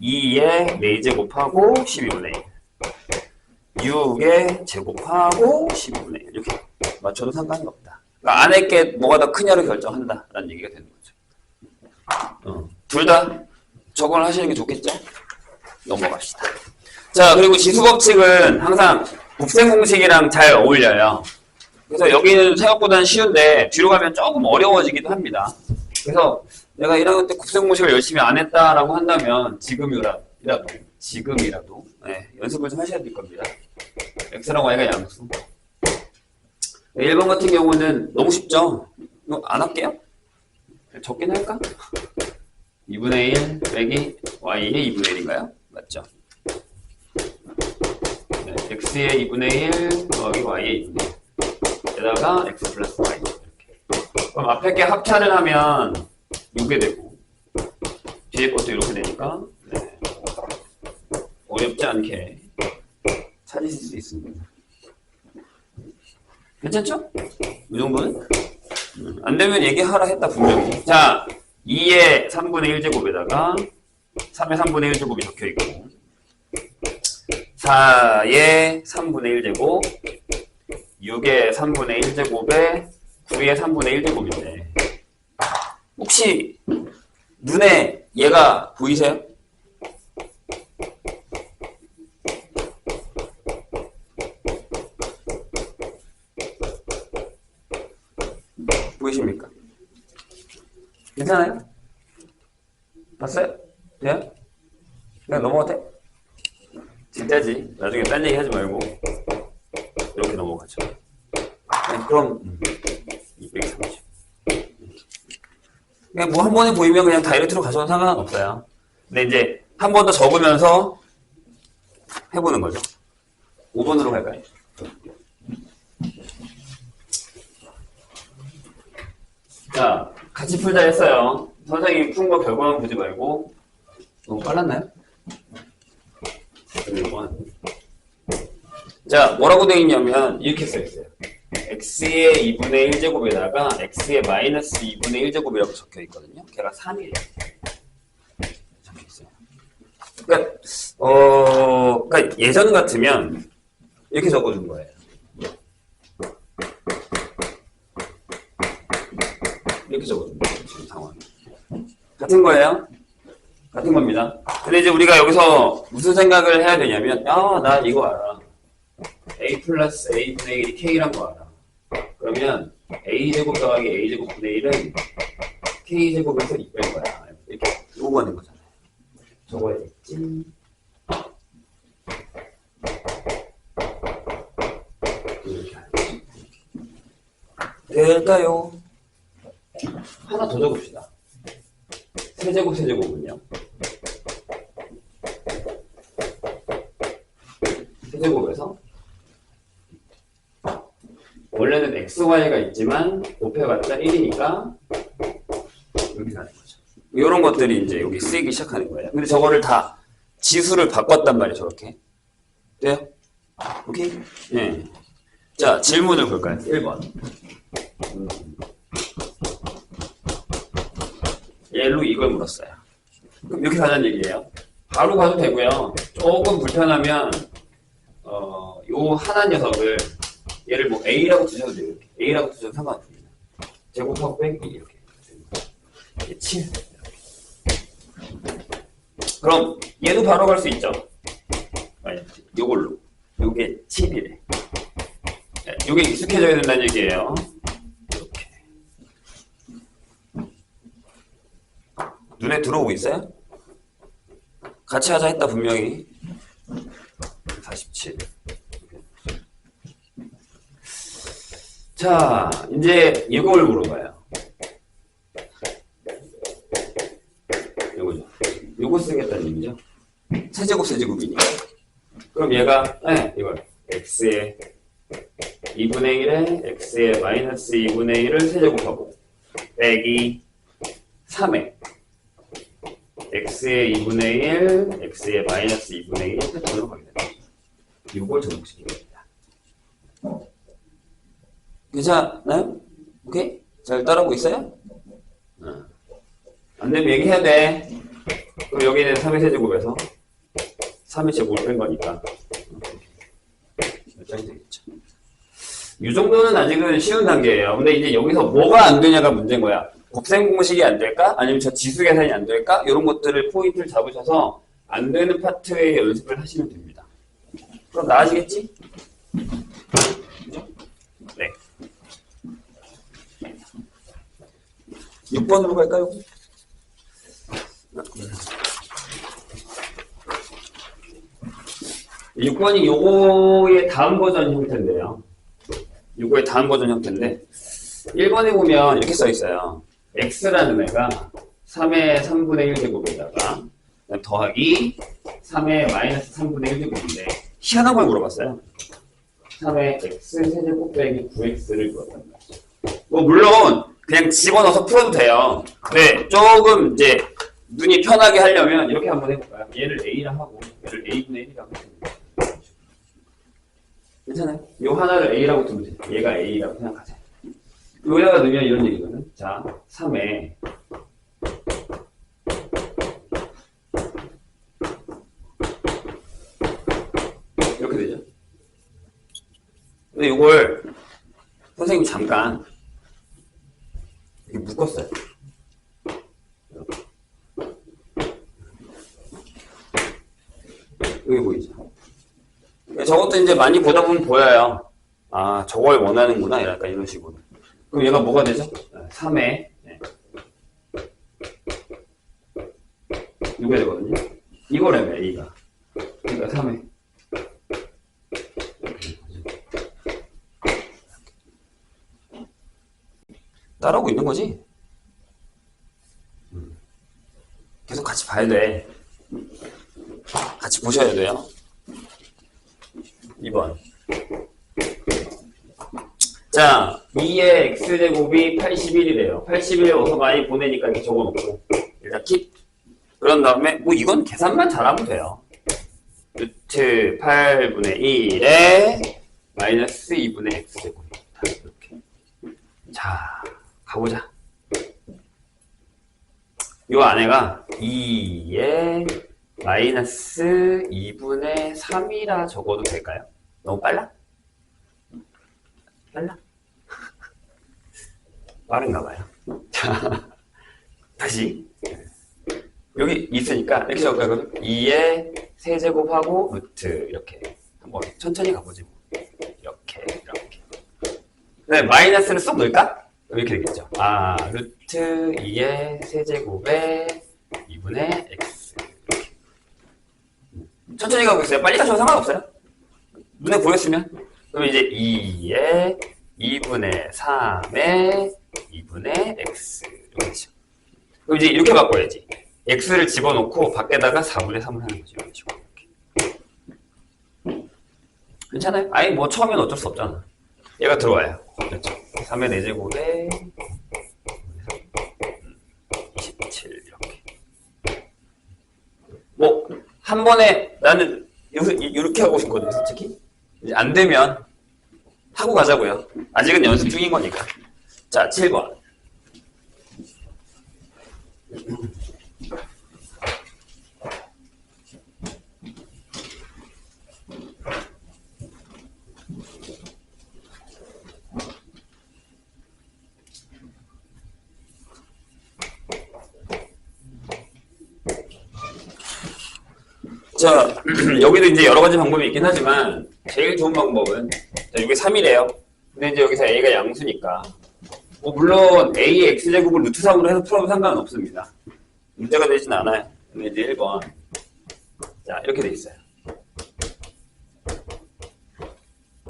2의 4제곱하고 12분의 1, 6의 제곱하고 12분의 1 이렇게 맞춰도 상관이 없다. 그러니까 안에 게 뭐가 더 크냐를 결정한다라는 얘기가 되는 거죠. 둘 다 적응을 하시는 게 좋겠죠? 넘어갑시다. 자, 그리고 지수법칙은 항상 곱셈 공식이랑 잘 어울려요. 그래서 여기는 생각보다는 쉬운데 뒤로 가면 조금 어려워지기도 합니다. 그래서 내가 1학년 때 곱셈 공식을 열심히 안 했다라고 한다면 지금이라도 네, 연습을 좀 하셔야 될 겁니다. x랑 y가 양수. 1번 같은 경우는 너무 쉽죠? 이거 안 할게요? 적긴 할까? 2분의 1 빼기 y의 2분의 1인가요? 맞죠? 네. x의 2분의 1 더하기 y의 2분의 1 에다가 x 플러스 y 이렇게. 그럼 앞에 게 합차를 하면 이게 되고 뒤에 것도 이렇게 되니까 네. 어렵지 않게 찾으실 수 있습니다. 괜찮죠? 이 정도는? 안 되면 얘기하라 했다 분명히. 자, 2의 3분의 1제곱에다가 3의 3분의 1제곱이 적혀있고 4의 3분의 1제곱 6의 3분의 1제곱에 9의 3분의 1제곱인데 혹시 눈에 얘가 보이세요? 보이십니까? 괜찮아요? 봤어요? 돼요? 그냥 넘어가도 돼? 진짜지. 나중에 딴 얘기 하지 말고 이렇게 넘어가죠. 그럼 230. 그냥 뭐 한 번에 보이면 그냥 다이렉트로 가져온 상관은 없어요. 근데 이제 한 번 더 적으면서 해보는 거죠. 5번으로 갈까요? 자, 같이 풀자 했어요. 선생님이 푼 거 결과만 보지 말고. 너무 빨랐나요? 자, 뭐라고 되어 있냐면 이렇게 써 있어요. x의 2분의 1제곱에다가 x의 마이너스 2분의 1제곱이라고 적혀 있거든요. 걔가 3이에요. 적혀 있어요. 그러니까 예전 같으면 이렇게 적어준 거예요. 이렇게 적어준 거예요. 지금 상황. 같은 거예요? 같은 겁니다. 근데 이제 우리가 여기서 무슨 생각을 해야 되냐면, 나 이거 알아. a 플러스 a분의 1이 k란 거 알아. 그러면 a제곱 더하기 a제곱 분의 1은 k제곱에서 2 뺀 거야. 이렇게 요구하는 거잖아요. 적어야겠지. 이렇게 하는 거지. 될까요? 하나 더 적읍시다. 세제곱은요? 세제곱에서 원래는 xy가 있지만 곱해봤자 1이니까 이렇게 가는 거죠. 이런 것들이 이제 여기 쓰이기 시작하는 거예요. 근데 저거를 다 지수를 바꿨단 말이에요. 저렇게. 돼요? 오케이? 네. 자, 질문을 볼까요? 1번. 얘로 이걸 물었어요. 그럼 이렇게 가자는 얘기예요. 바로 가도 되고요. 조금 불편하면 요 하나 녀석을 얘를 뭐 A라고 두셔도 돼요. 이렇게. A라고 두셔도 상관없습니다. 제곱하고 빼기 이렇게. 7. 그럼 얘도 바로 갈 수 있죠. 요걸로. 요게 7이래. 요게 익숙해져야 된다는 얘기예요. 이렇게. 눈에 들어오고 있어요? 같이 하자 했다 분명히. 47. 자, 이제 이걸 물어봐요. 요거죠. 요거 쓰겠다는 얘기죠. 세제곱이니까. 그럼 얘가, 이걸 x의 2분의 1에 x의 마이너스 2분의 1을 세제곱하고 빼기 3에 x의 2분의 1, x의 마이너스 2분의 1 패턴으로 가게 됩니다. 이걸 접목시킵니다. 괜찮아요? 오케이? 잘 따라오고 있어요? 안 되면 얘기해야 돼. 그럼 여기는 3의 세제곱에서 3의 제곱을 뺀 거니까 몇 장이 되겠죠. 이 정도는 아직은 쉬운 단계예요. 근데 이제 여기서 뭐가 안 되냐가 문제인 거야. 곱셈 공식이 안 될까? 아니면 저 지수 계산이 안 될까? 이런 것들을 포인트를 잡으셔서 안 되는 파트의 연습을 하시면 됩니다. 그럼 나아지겠지? 그죠? 네. 6번으로 갈까요? 6번이 요거의 다음 버전 형태인데요. 요거의 다음 버전 형태인데 1번에 보면 이렇게 써 있어요. x라는 애가 3의 3분의 1제곱에다가 더하기 3의 마이너스 3분의 1제곱인데 희한한 걸 물어봤어요. 3의 x 세제곱 빼기 9x를 물었단 말이죠. 뭐 물론 그냥 집어넣어서 풀어도 돼요. 근데 조금 이제 눈이 편하게 하려면 이렇게 한번 해볼까요? 얘를 a라 하고 얘를 a분의 1이라고 해봅니다. 괜찮아요? 요 하나를 a라고 두면 돼요. 얘가 a라고 생각하세요. 여기다가 넣으면 이런 얘기거든. 자, 3에 이렇게 되죠. 근데 이걸 선생님이 잠깐 이렇게 묶었어요. 여기 보이죠? 저것도 이제 많이 보다 보면 보여요. 아, 저걸 원하는구나. 약간 이런 식으로. 그럼 얘가 뭐가 되죠? 3에 이거 되거든요. 이거라며 A가. 그러니까 3에 따라오고 있는 거지? 계속 같이 봐야 돼. 같이 보셔야 돼요. 2번. 자, 2의 x제곱이 81이래요. 81을 어서 많이 보내니까 이렇게 적어놓고 일단 킵. 그런 다음에 뭐 이건 계산만 잘하면 돼요. 루트 8분의 1에 마이너스 2분의 x제곱입니다. 이렇게. 자, 가보자. 요 안에가 2에 마이너스 2분의 3이라 적어도 될까요? 너무 빨라? 빨라? 빠른가 봐요. 자, 다시. 여기 있으니까 이렇게 적을까요? 2의 세제곱하고 루트 이렇게 한번 천천히 가보지 뭐. 이렇게. 네, 마이너스를 쏙 넣을까? 이렇게 되겠죠. 아, 루트 2의 세제곱에 2분의 x. 이렇게. 천천히 가고 있어요. 빨리 가셔도 상관없어요. 눈에 보였으면. 그럼 이제 2의 2분의 3의 2분의 x. 이렇게 되죠. 그럼 이제 이렇게 바꿔야지. x를 집어넣고 밖에다가 4분의 3을 하는 거죠. 이런 식으로. 이렇게. 괜찮아요? 아니, 뭐 처음엔 어쩔 수 없잖아. 얘가 들어와요. 그렇죠. 3의 4제곱에 27 이렇게. 뭐 한 번에 나는 이렇게 하고 싶거든요. 솔직히. 이제 안 되면 하고 가자고요. 아직은 연습 중인 거니까. 자, 7번. 자, 여기도 이제 여러 가지 방법이 있긴 하지만 제일 좋은 방법은 자, 이게 3이래요. 근데 이제 여기서 a가 양수니까 뭐 물론 a의 x제곱을 루트 3으로 해서 풀어도 상관은 없습니다. 문제가 되진 않아요. 근데 이제 1번 자 이렇게 돼 있어요.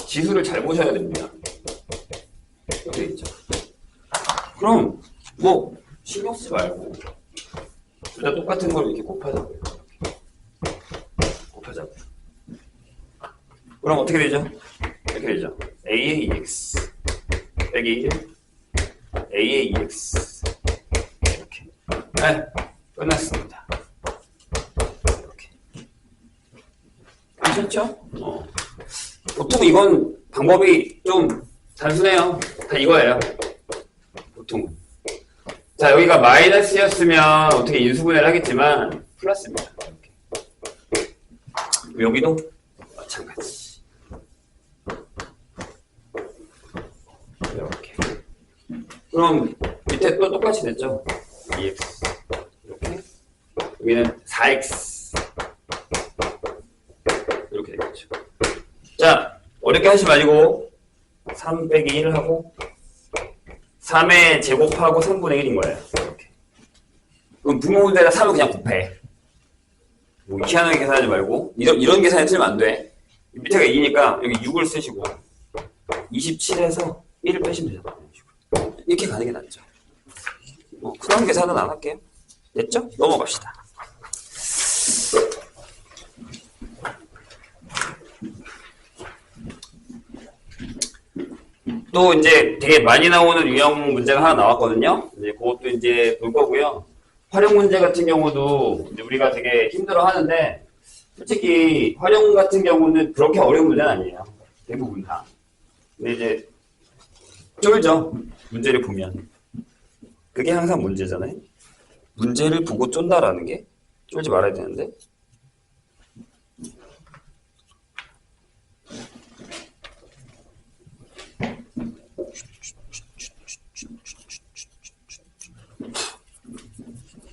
지수를 잘 보셔야 됩니다. 이렇게 돼 있죠. 그럼 뭐 신경 쓰지 말고 둘 다 똑같은 걸 이렇게 곱하자고요. 그럼 어떻게 되죠? 이렇게 되죠. a의 2x 빼기 1 a의 2x 이렇게. 네, 끝났습니다. 이렇게. 아셨죠? 보통 이건 방법이 좀 단순해요. 다 이거예요. 보통은. 자, 여기가 마이너스였으면 어떻게 인수분해를 하겠지만 플러스입니다. 이렇게. 여기도 마찬가지. 이렇게. 그럼 밑에 또 똑같이 됐죠? 2x 이렇게. 여기는 4x 이렇게 되겠죠. 자, 어렵게 하지 말고 3 빼기 1을 하고 3의 제곱하고 3분의 1인 거예요. 이렇게. 그럼 분모문제에다 3을 그냥 곱해. 뭐 희한하게 계산하지 말고 이런 계산이 틀리면 안 돼. 밑에가 2니까 여기 6을 쓰시고 27에서 1을 빼시면 되잖아요. 이렇게 가는 게 낫죠. 그런 계산은 안 할게요. 됐죠? 넘어갑시다. 또 이제 되게 많이 나오는 유형 문제가 하나 나왔거든요. 이제 그것도 이제 볼 거고요. 활용 문제 같은 경우도 이제 우리가 되게 힘들어 하는데, 솔직히 활용 같은 경우는 그렇게 어려운 문제는 아니에요. 대부분 다. 근데 이제 쫄죠. 문제를 보면. 그게 항상 문제잖아요. 문제를 보고 쫀다라는 게 쫄지 말아야 되는데.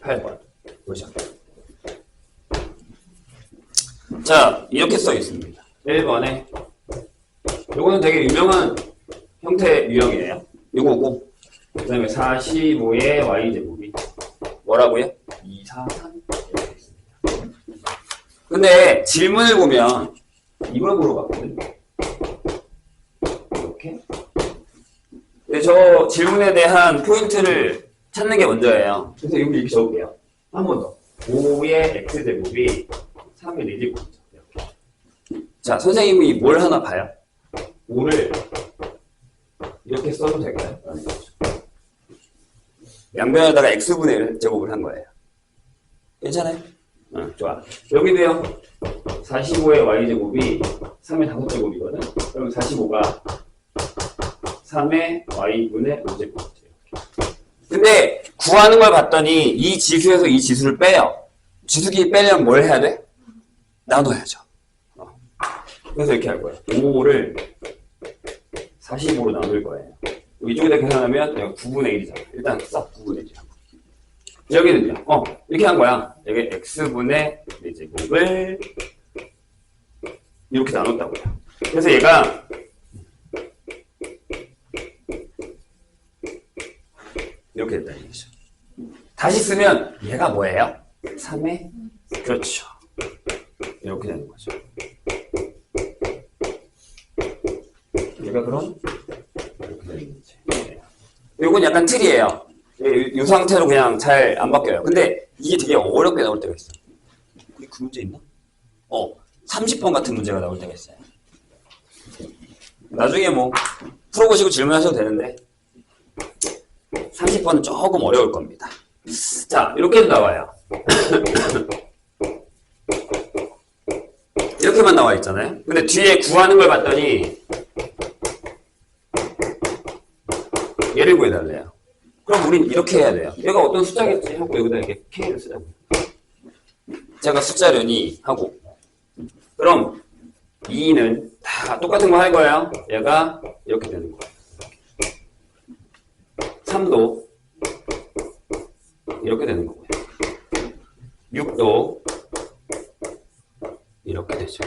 (8번) 보시죠. 자, 이렇게 써 있습니다. 1번에 요거는 되게 유명한 형태 유형이에요. 요거고, 그 다음에 45의 y제곱이 뭐라고요? 2, 4, 3 이렇게 있습니다. 근데 질문을 보면 이걸 물어봤거든요. 이렇게. 근데 저 질문에 대한 포인트를 찾는 게 먼저예요. 그래서 여기 이렇게 적을게요. 한 번 더. 5의 x제곱이 3의 4제곱이죠. 이렇게. 자, 선생님이 뭘 하나 봐요? 5를 이렇게 써도 될까요? 양변에다가 x분의 1 제곱을 한 거예요. 괜찮아요? 좋아. 여기도요. 45의 y제곱이 3의 5제곱이거든. 그럼 45가 3의 y분의 5제곱이죠. 근데 구하는 걸 봤더니 이 지수에서 이 지수를 빼요. 지수기 빼려면 뭘 해야 돼? 나눠야죠. 그래서 이렇게 할 거예요. 5를 45로 나눌 거예요. 이쪽에다 계산하면 내가 9분의 1이잖아. 일단 써. 9분의 1이라고. 여기는요. 이렇게 한 거야. 여기 x분의 4제곱을 이렇게 나눴다고요. 그래서 얘가 이렇게 됐다는 얘기죠. 다시 쓰면 얘가 뭐예요? 3의 그렇죠. 이렇게 되는 거죠. 얘가 그럼 이렇게 되는 거지. 네. 이건 약간 틀이에요. 이 상태로 그냥 잘 안 바뀌어요. 근데 이게 되게 어렵게 나올 때가 있어. 그 문제 있나? 30번 같은 문제가 나올 때가 있어요. 나중에 뭐 풀어보시고 질문하셔도 되는데 30번은 조금 어려울 겁니다. 자, 이렇게도 나와요. 이렇게만 나와 있잖아요. 근데 뒤에 구하는 걸 봤더니 얘를 구해달래요. 그럼 우린 이렇게 해야 돼요. 얘가 어떤 숫자겠지 하고 여기다 이렇게 K를 쓰자고. 제가 숫자려니 하고. 그럼 2는 다 똑같은 거 할 거예요. 얘가 이렇게 되는 거예요. 3도 이렇게 되는 거고요. 6도 이렇게 되죠.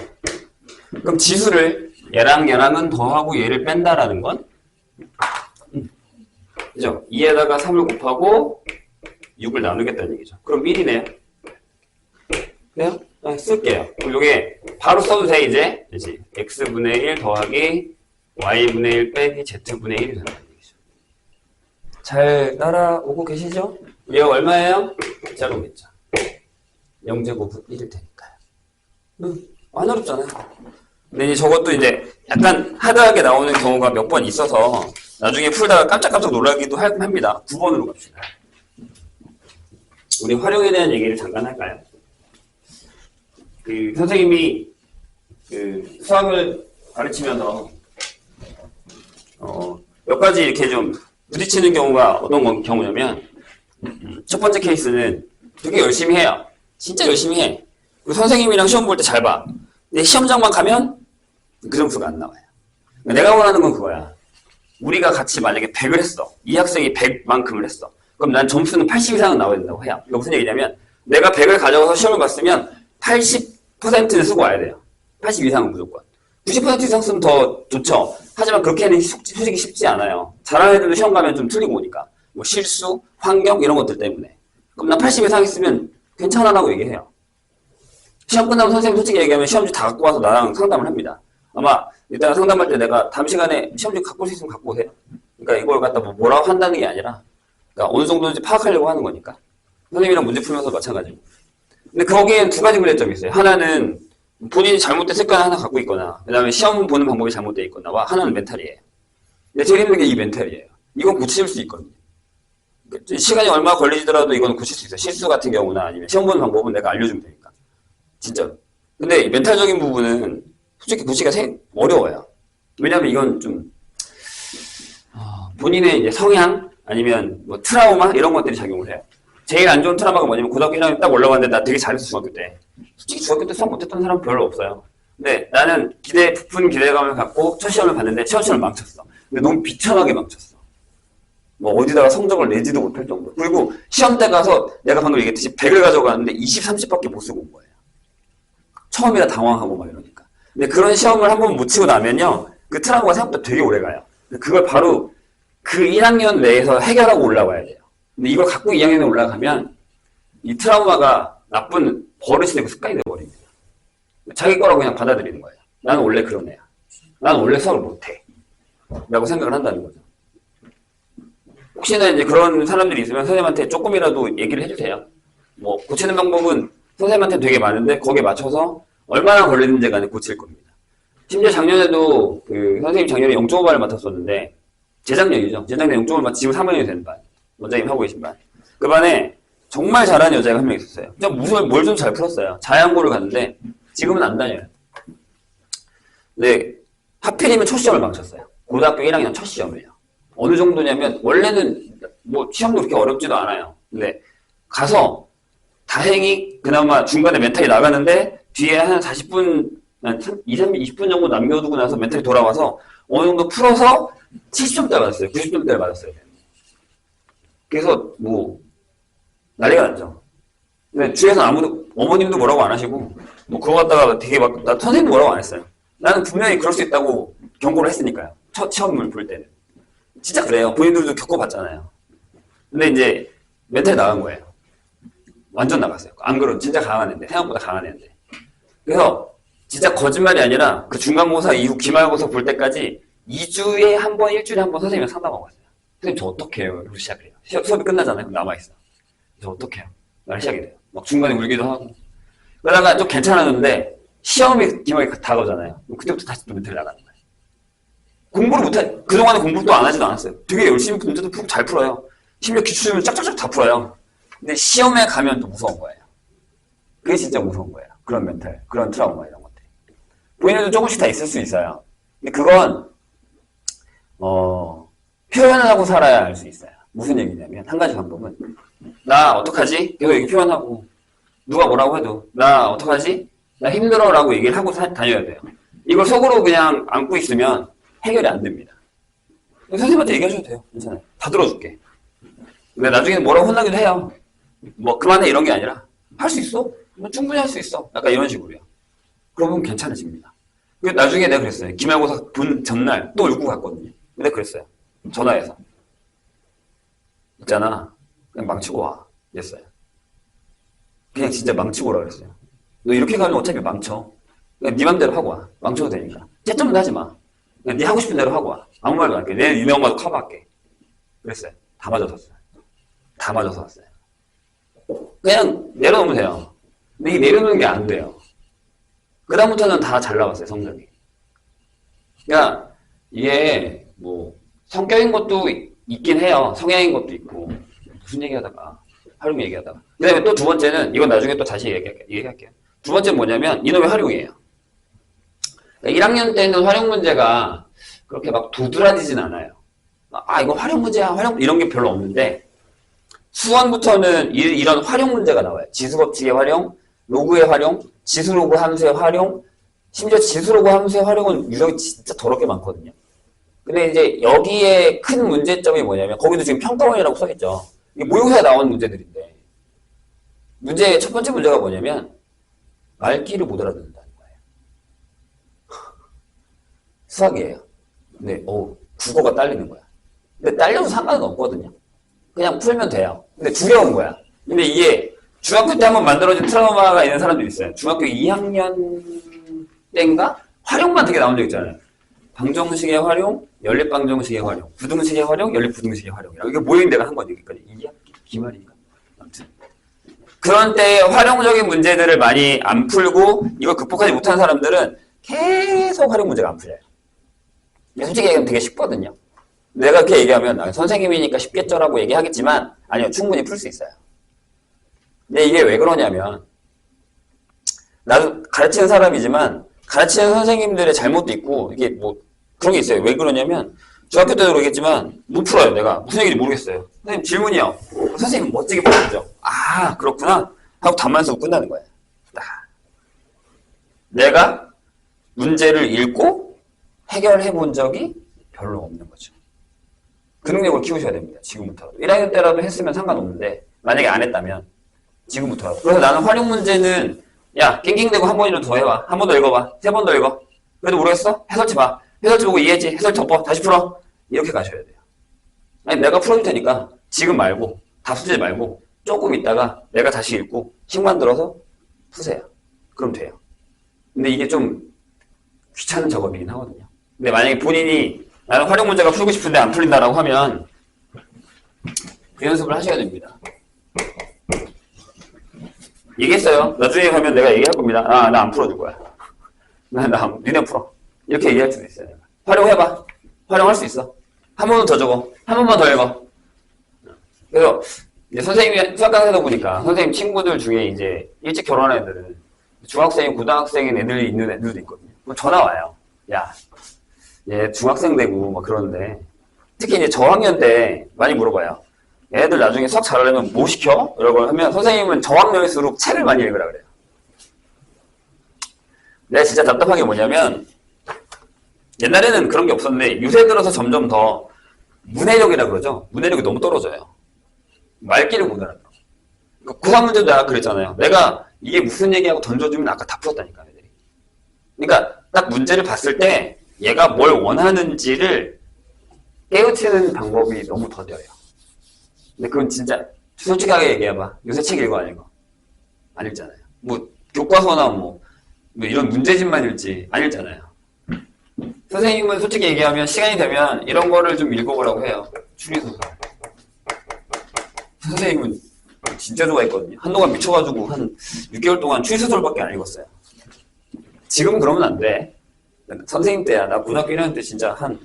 그럼 지수를 얘랑 얘랑은 더하고 얘를 뺀다라는 건 그죠? 2에다가 3을 곱하고 6을 나누겠다는 얘기죠. 그럼 1이네요. 그래요? 쓸게요. 그럼 요게 바로 써도 돼, 이제. 그치? x분의 1 더하기 y분의 1 빼기 z분의 1이 된다는 얘기죠. 잘 따라오고 계시죠? 얘가 얼마예요? 잘 오겠죠. 0제곱은 1일 테니까요. 안 어렵잖아요. 근데 이제 저것도 이제 약간 하드하게 나오는 경우가 몇 번 있어서 나중에 풀다가 깜짝깜짝 놀라기도 합니다. 9번으로 갑시다. 우리 활용에 대한 얘기를 잠깐 할까요? 선생님이 수학을 가르치면서 몇 가지 이렇게 좀 부딪히는 경우가 어떤 경우냐면 첫 번째 케이스는 되게 열심히 해요. 진짜 열심히 해. 그리고 선생님이랑 시험 볼 때 잘 봐. 근데 시험장만 가면 그 점수가 안 나와요. 내가 원하는 건 그거야. 우리가 같이 만약에 100을 했어. 이 학생이 100만큼을 했어. 그럼 난 점수는 80 이상은 나와야 된다고 해요. 이거 무슨 얘기냐면 내가 100을 가져가서 시험을 봤으면 80%는 쓰고 와야 돼요. 80 이상은 무조건. 90% 이상 쓰면 더 좋죠. 하지만 그렇게는 솔직히 쉽지 않아요. 잘하는 애들도 시험 가면 좀 틀리고 오니까. 뭐 실수, 환경 이런 것들 때문에. 그럼 난 80 이상 있으면 괜찮아라고 얘기해요. 시험 끝나면 선생님 솔직히 얘기하면 시험지 다 갖고 와서 나랑 상담을 합니다. 아마 이따가 상담할 때 내가 다음 시간에 시험지 갖고 올 수 있으면 갖고 오세요. 그러니까 이걸 갖다 뭐라고 한다는 게 아니라 그러니까 어느 정도인지 파악하려고 하는 거니까. 선생님이랑 문제 풀면서 마찬가지고. 근데 거기엔 두 가지 문제점이 있어요. 하나는 본인이 잘못된 습관 하나 갖고 있거나 그 다음에 시험 보는 방법이 잘못되어 있거나 하나는 멘탈이에요. 근데 제일 힘든 게 이 멘탈이에요. 이건 고칠 수 있거든요. 시간이 얼마 걸리더라도 이건 고칠 수 있어요. 실수 같은 경우나 아니면 시험 보는 방법은 내가 알려주면 되니까. 진짜로. 근데 멘탈적인 부분은 솔직히 고치기가 어려워요. 왜냐면 이건 좀 본인의 이제 성향 아니면 뭐 트라우마 이런 것들이 작용을 해요. 제일 안 좋은 트라우마가 뭐냐면 고등학교 1학년 딱 올라갔는데 나 되게 잘했어 중학교 때. 솔직히 중학교 때 수학 못했던 사람 별로 없어요. 근데 나는 부푼 기대감을 갖고 첫 시험을 봤는데 시험을 망쳤어. 근데 너무 비참하게 망쳤어. 뭐 어디다가 성적을 내지도 못할 정도. 그리고 시험 때 가서 내가 방금 얘기했듯이 100을 가져가는데 20, 30밖에 못 쓰고 온 거예요. 처음이라 당황하고 막 이러니까. 근데 그런 시험을 한번 못 치고 나면요. 그 트라우마가 생각보다 되게 오래 가요. 그걸 바로 그 1학년 내에서 해결하고 올라와야 돼요. 근데 이걸 갖고 2학년에 올라가면 이 트라우마가 나쁜 버릇이 되고 습관이 되어버립니다. 자기 거라고 그냥 받아들이는 거예요. 나는 원래 그런 애야. 나는 원래 수학을 못해. 라고 생각을 한다는 거죠. 혹시나 이제 그런 사람들이 있으면 선생님한테 조금이라도 얘기를 해주세요. 뭐 고치는 방법은 선생님한테 되게 많은데 거기에 맞춰서 얼마나 걸리는지 간에 고칠 겁니다. 심지어 작년에도 그 선생님 작년에 0.5반을 맡았었는데 재작년이죠. 재작년에 0.5를 맡아 지금 3학년이 된 반. 원장님 하고 계신 반. 그 반에 정말 잘하는 여자가 한 명 있었어요. 그냥 무슨 뭘 좀 잘 풀었어요. 자연고를 갔는데 지금은 안 다녀요. 근데 하필이면 첫 시험을 망쳤어요. 고등학교 1학년 첫 시험을요. 어느 정도냐면 원래는 뭐 시험도 그렇게 어렵지도 않아요. 근데 가서 다행히 그나마 중간에 멘탈이 나가는데 뒤에 한 40분, 한 20분 정도 남겨두고 나서 멘탈이 돌아와서 어느 정도 풀어서 70점대 받았어요. 90점대를 받았어요. 그래서 뭐 난리가 났죠. 근데 주위에서 아무도 어머님도 뭐라고 안 하시고 뭐 그거 갖다가 되게 막 나 선생님도 뭐라고 안 했어요. 나는 분명히 그럴 수 있다고 경고를 했으니까요. 첫 시험을 볼 때는 진짜 그래요. 본인들도 겪어봤잖아요. 근데 이제 멘탈이 나간 거예요. 완전 나갔어요. 안 그러면 진짜 강한 애인데 생각보다 강한 애인데. 그래서 진짜 거짓말이 아니라 그 중간고사 이후 기말고사 볼 때까지 2주에 한 번, 일주일에 한 번 선생님이랑 상담하고 왔어요. 선생님 저 어떻게 해요? 이러고 시작해요. 수업이 끝나잖아요. 그럼 남아있어. 저 어떻게 해요? 말 시작이 돼요. 막 중간에 울기도 하고. 그러다가 좀 괜찮았는데 시험이 기말이 다가오잖아요. 그때부터 다시 또 멘탈이 나가는 거예요. 공부를 못해. 그동안에 공부를 또 안 하지도 않았어요. 되게 열심히 문제도 풀고 잘 풀어요. 심지어 기출을 짝짝짝 다 풀어요. 근데 시험에 가면 또 무서운 거예요. 그게 진짜 무서운 거예요. 그런 멘탈, 그런 트라우마 이런 것들. 본인들도 조금씩 다 있을 수 있어요. 근데 그건 표현을 하고 살아야 할 수 있어요. 무슨 얘기냐면 한 가지 방법은 나 어떡하지? 계속 얘기 표현하고 누가 뭐라고 해도 나 어떡하지? 나 힘들어 라고 얘기를 하고 다녀야 돼요. 이걸 속으로 그냥 안고 있으면 해결이 안 됩니다. 선생님한테 얘기하셔도 돼요. 괜찮아요. 다 들어줄게. 근데 나중에 뭐라고 혼나기도 해요. 뭐 그만해 이런 게 아니라 할 수 있어? 뭐 충분히 할 수 있어. 약간 이런 식으로요. 그러면 괜찮아집니다. 나중에 내가 그랬어요. 기말고사 본 전날 또 울고 갔거든요. 근데 그랬어요. 전화해서 있잖아. 그냥 망치고 와. 이랬어요. 그냥 진짜 망치고 오라 그랬어요. 너 이렇게 가면 어차피 망쳐. 그냥 네 맘대로 하고 와. 망쳐도 되니까. 째점은 하지 마. 그냥 네 하고 싶은 대로 하고 와. 아무 말도 안 할게. 내 니네 엄마도 커버할게. 그랬어요. 다 맞아서 왔어요. 다 맞아서 왔어요. 그냥 내려놓으면 돼요. 근데 이 내려놓는 게 안 돼요. 그다음부터는 다 잘 나왔어요, 성적이. 그러니까 이게 뭐 성격인 것도 있긴 해요. 성향인 것도 있고. 무슨 얘기하다가 활용 얘기하다가. 그다음에 또 두 번째는 이건 나중에 또 다시 얘기할게요. 두 번째는 뭐냐면 이놈의 활용이에요. 그러니까 1학년 때는 활용 문제가 그렇게 막 도드라지진 않아요. 아 이거 활용 문제야, 활용 이런 게 별로 없는데 수원부터는 이런 활용 문제가 나와요. 지수법칙의 활용, 로그의 활용, 지수로그 함수의 활용, 심지어 지수로그 함수의 활용은 유형이 진짜 더럽게 많거든요. 근데 이제 여기에 큰 문제점이 뭐냐면 거기도 지금 평가원이라고 써있죠. 이게 모의고사에 나온 문제들인데 문제의 첫 번째 문제가 뭐냐면 말귀를 못 알아듣는다는 거예요. 수학이에요. 근데 국어가 딸리는 거야. 근데 딸려도 상관은 없거든요. 그냥 풀면 돼요. 근데 두려운 거야. 근데 이게 중학교 때 한번 만들어진 트라우마가 있는 사람들이 있어요. 중학교 2학년 때인가? 활용만 되게 나온 적 있잖아요. 방정식의 활용, 연립방정식의 활용, 부등식의 활용, 연립부등식의 활용이라고. 이게 모임 내가 한 거지. 여기까지. 2학기 기말인가? 아무튼. 그런 때 활용적인 문제들을 많이 안 풀고 이걸 극복하지 못한 사람들은 계속 활용 문제가 안 풀려요. 솔직히 얘기하면 되게 쉽거든요. 내가 그렇게 얘기하면 선생님이니까 쉽겠죠라고 얘기하겠지만 아니요, 충분히 풀 수 있어요. 근데 이게 왜 그러냐면 나도 가르치는 사람이지만 가르치는 선생님들의 잘못도 있고 이게 뭐 그런 게 있어요. 왜 그러냐면 중학교 때도 그러겠지만 못 풀어요. 내가 무슨 얘기인지 모르겠어요. 선생님 질문이요. 선생님 멋지게 풀어주죠. 아 그렇구나 하고 답만 쓰고 끝나는 거예요. 내가 문제를 읽고 해결해 본 적이 별로 없는 거죠. 그 능력을 키우셔야 됩니다. 지금부터라도. 1학년 때라도 했으면 상관없는데 만약에 안 했다면 지금부터라도. 그래서 나는 활용 문제는 야 낑낑대고 한 번이라도 더 해봐. 한 번 더 읽어봐. 세 번 더 읽어. 그래도 모르겠어? 해설지 봐. 해설지 보고 이해했지? 해설지 덮어. 다시 풀어. 이렇게 가셔야 돼요. 아니 내가 풀어줄 테니까 지금 말고 다 풀지 말고 조금 있다가 내가 다시 읽고 힘만 들어서 푸세요. 그럼 돼요. 근데 이게 좀 귀찮은 작업이긴 하거든요. 근데 만약에 본인이 나는 활용 문제가 풀고 싶은데 안 풀린다라고 하면 그 연습을 하셔야 됩니다. 얘기했어요. 나중에 가면 내가 얘기할 겁니다. 아, 나 안 풀어줄 거야. 니네 풀어. 이렇게 얘기할 수도 있어요. 내가. 활용해봐. 활용할 수 있어. 한 번만 더 적어. 한 번만 더 읽어. 그래서 이제 선생님이 수학 강사다 보니까 선생님 친구들 중에 이제 일찍 결혼한 애들은 중학생, 고등학생인 애들이 있는 애들도 있거든요. 그럼 전화 와요. 야, 얘 중학생 되고 막 그러는데 특히 이제 저학년 때 많이 물어봐요. 애들 나중에 수학 잘하려면 뭐 시켜? 이러고 하면 선생님은 저학년일수록 책을 많이 읽으라 그래요. 내가 진짜 답답한 게 뭐냐면 옛날에는 그런 게 없었는데 요새 들어서 점점 더 문해력이라 그러죠. 문해력이 너무 떨어져요. 말귀를 못 알아들어. 그러니까 고3 문제도 내가 그랬잖아요. 내가 이게 무슨 얘기하고 던져주면 아까 다 풀었다니까 애들이. 그러니까 딱 문제를 봤을 때 얘가 뭘 원하는지를 깨우치는 방법이 너무 더뎌요. 근데 그건 진짜 솔직하게 얘기해봐. 요새 책 읽어 안 읽어? 안 읽잖아요. 뭐 교과서나 뭐 이런 문제집만 읽지 안 읽잖아요. 선생님은 솔직히 얘기하면 시간이 되면 이런 거를 좀 읽어보라고 해요. 추리소설. 선생님은 진짜 좋아했거든요. 한동안 미쳐가지고 한 6개월 동안 추리소설밖에 안 읽었어요. 지금은 그러면 안 돼. 선생님 때야. 나 고등학교 1학년 때 진짜 한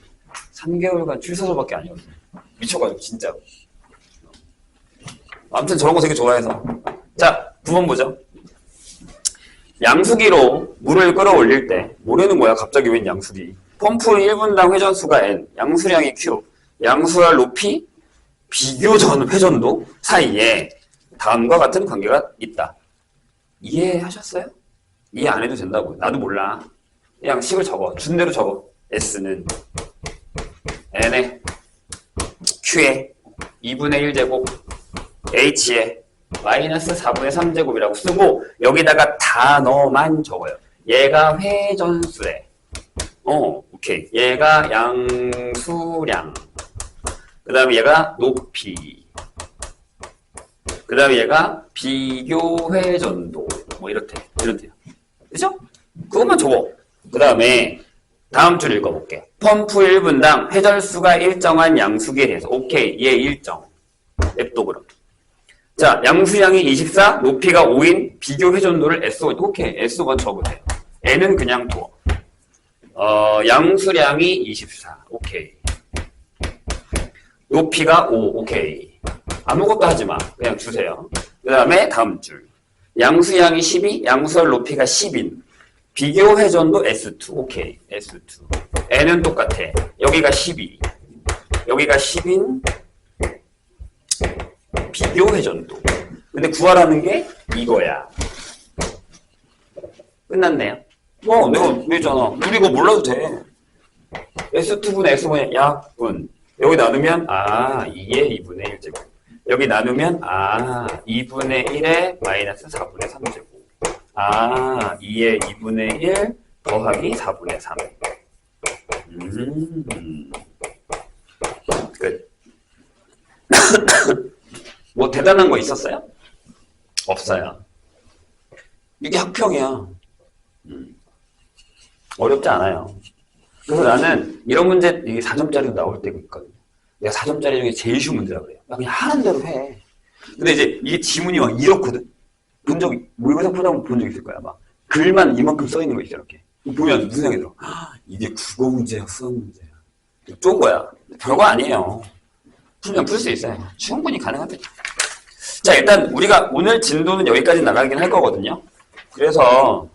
3개월간 추리소설밖에 안 읽었어요. 미쳐가지고 진짜로. 아무튼 저런 거 되게 좋아해서. 자, 9번 보죠. 양수기로 물을 끌어올릴 때 모르는 거야. 갑자기 웬 양수기. 펌프 1분당 회전수가 n, 양수량이 q, 양수와 높이, 비교 전 회전도 사이에 다음과 같은 관계가 있다. 이해하셨어요? 이해 안 해도 된다고. 나도 몰라. 그냥 식을 적어. 준 대로 적어. S는 N에 Q에 2분의 1제곱 H에 마이너스 4분의 3제곱이라고 쓰고 여기다가 단어만 적어요. 얘가 회전수래. 오케이. 얘가 양수량. 그 다음에 얘가 높이. 그 다음에 얘가 비교 회전도. 뭐 이렇대요. 그죠? 그것만 적어. 그 다음에 다음 줄 읽어볼게. 펌프 1분당 회전수가 일정한 양수기에 대해서. 오케이. 얘 일정. 냅둬 그럼. 자, 양수량이 24, 높이가 5인 비교 회전도를 S5. 오케이. S5번 적으세요. N은 그냥 둬. 양수량이 24. 오케이. 높이가 5. 오케이. 아무것도 하지 마. 그냥 주세요. 그 다음에 다음 줄. 양수량이 12, 양수열 높이가 10인. 비교 회전도 S2. 오케이. S2. N은 똑같아. 여기가 12. 여기가 10인. 비교 회전도. 근데 구하라는 게 이거야. 끝났네요. 내가 그랬잖아. 우리 이거 몰라도 돼. S2분의 X1의 약분. 여기 나누면 2의 2분의 1제곱. 여기 나누면 2분의 1의 마이너스 4분의 3제곱. 2의 2분의 1 더하기 4분의 3. 끝. 뭐 대단한 거 있었어요? 없어요. 이게 학평이야. 어렵지 않아요. 그래서 나는 이런 문제, 이게 4점짜리도 나올 때가 있거든요. 내가 4점짜리 중에 제일 쉬운 문제라고 그래요. 나 그냥 하는 대로 해. 근데 이제 이게 지문이 막 이렇거든? 모의고사 풀다 보면 본 적 있을 거야. 막 글만 이만큼 써 있는 거 있어, 이렇게. 보면 무슨 생각이 들어? 이게 국어 문제야, 수학 문제야. 좋은 거야. 별거 아니에요. 풀면 풀 수 있어요. 충분히 가능합니다. 자, 일단 우리가 오늘 진도는 여기까지 나가긴 할 거거든요. 그래서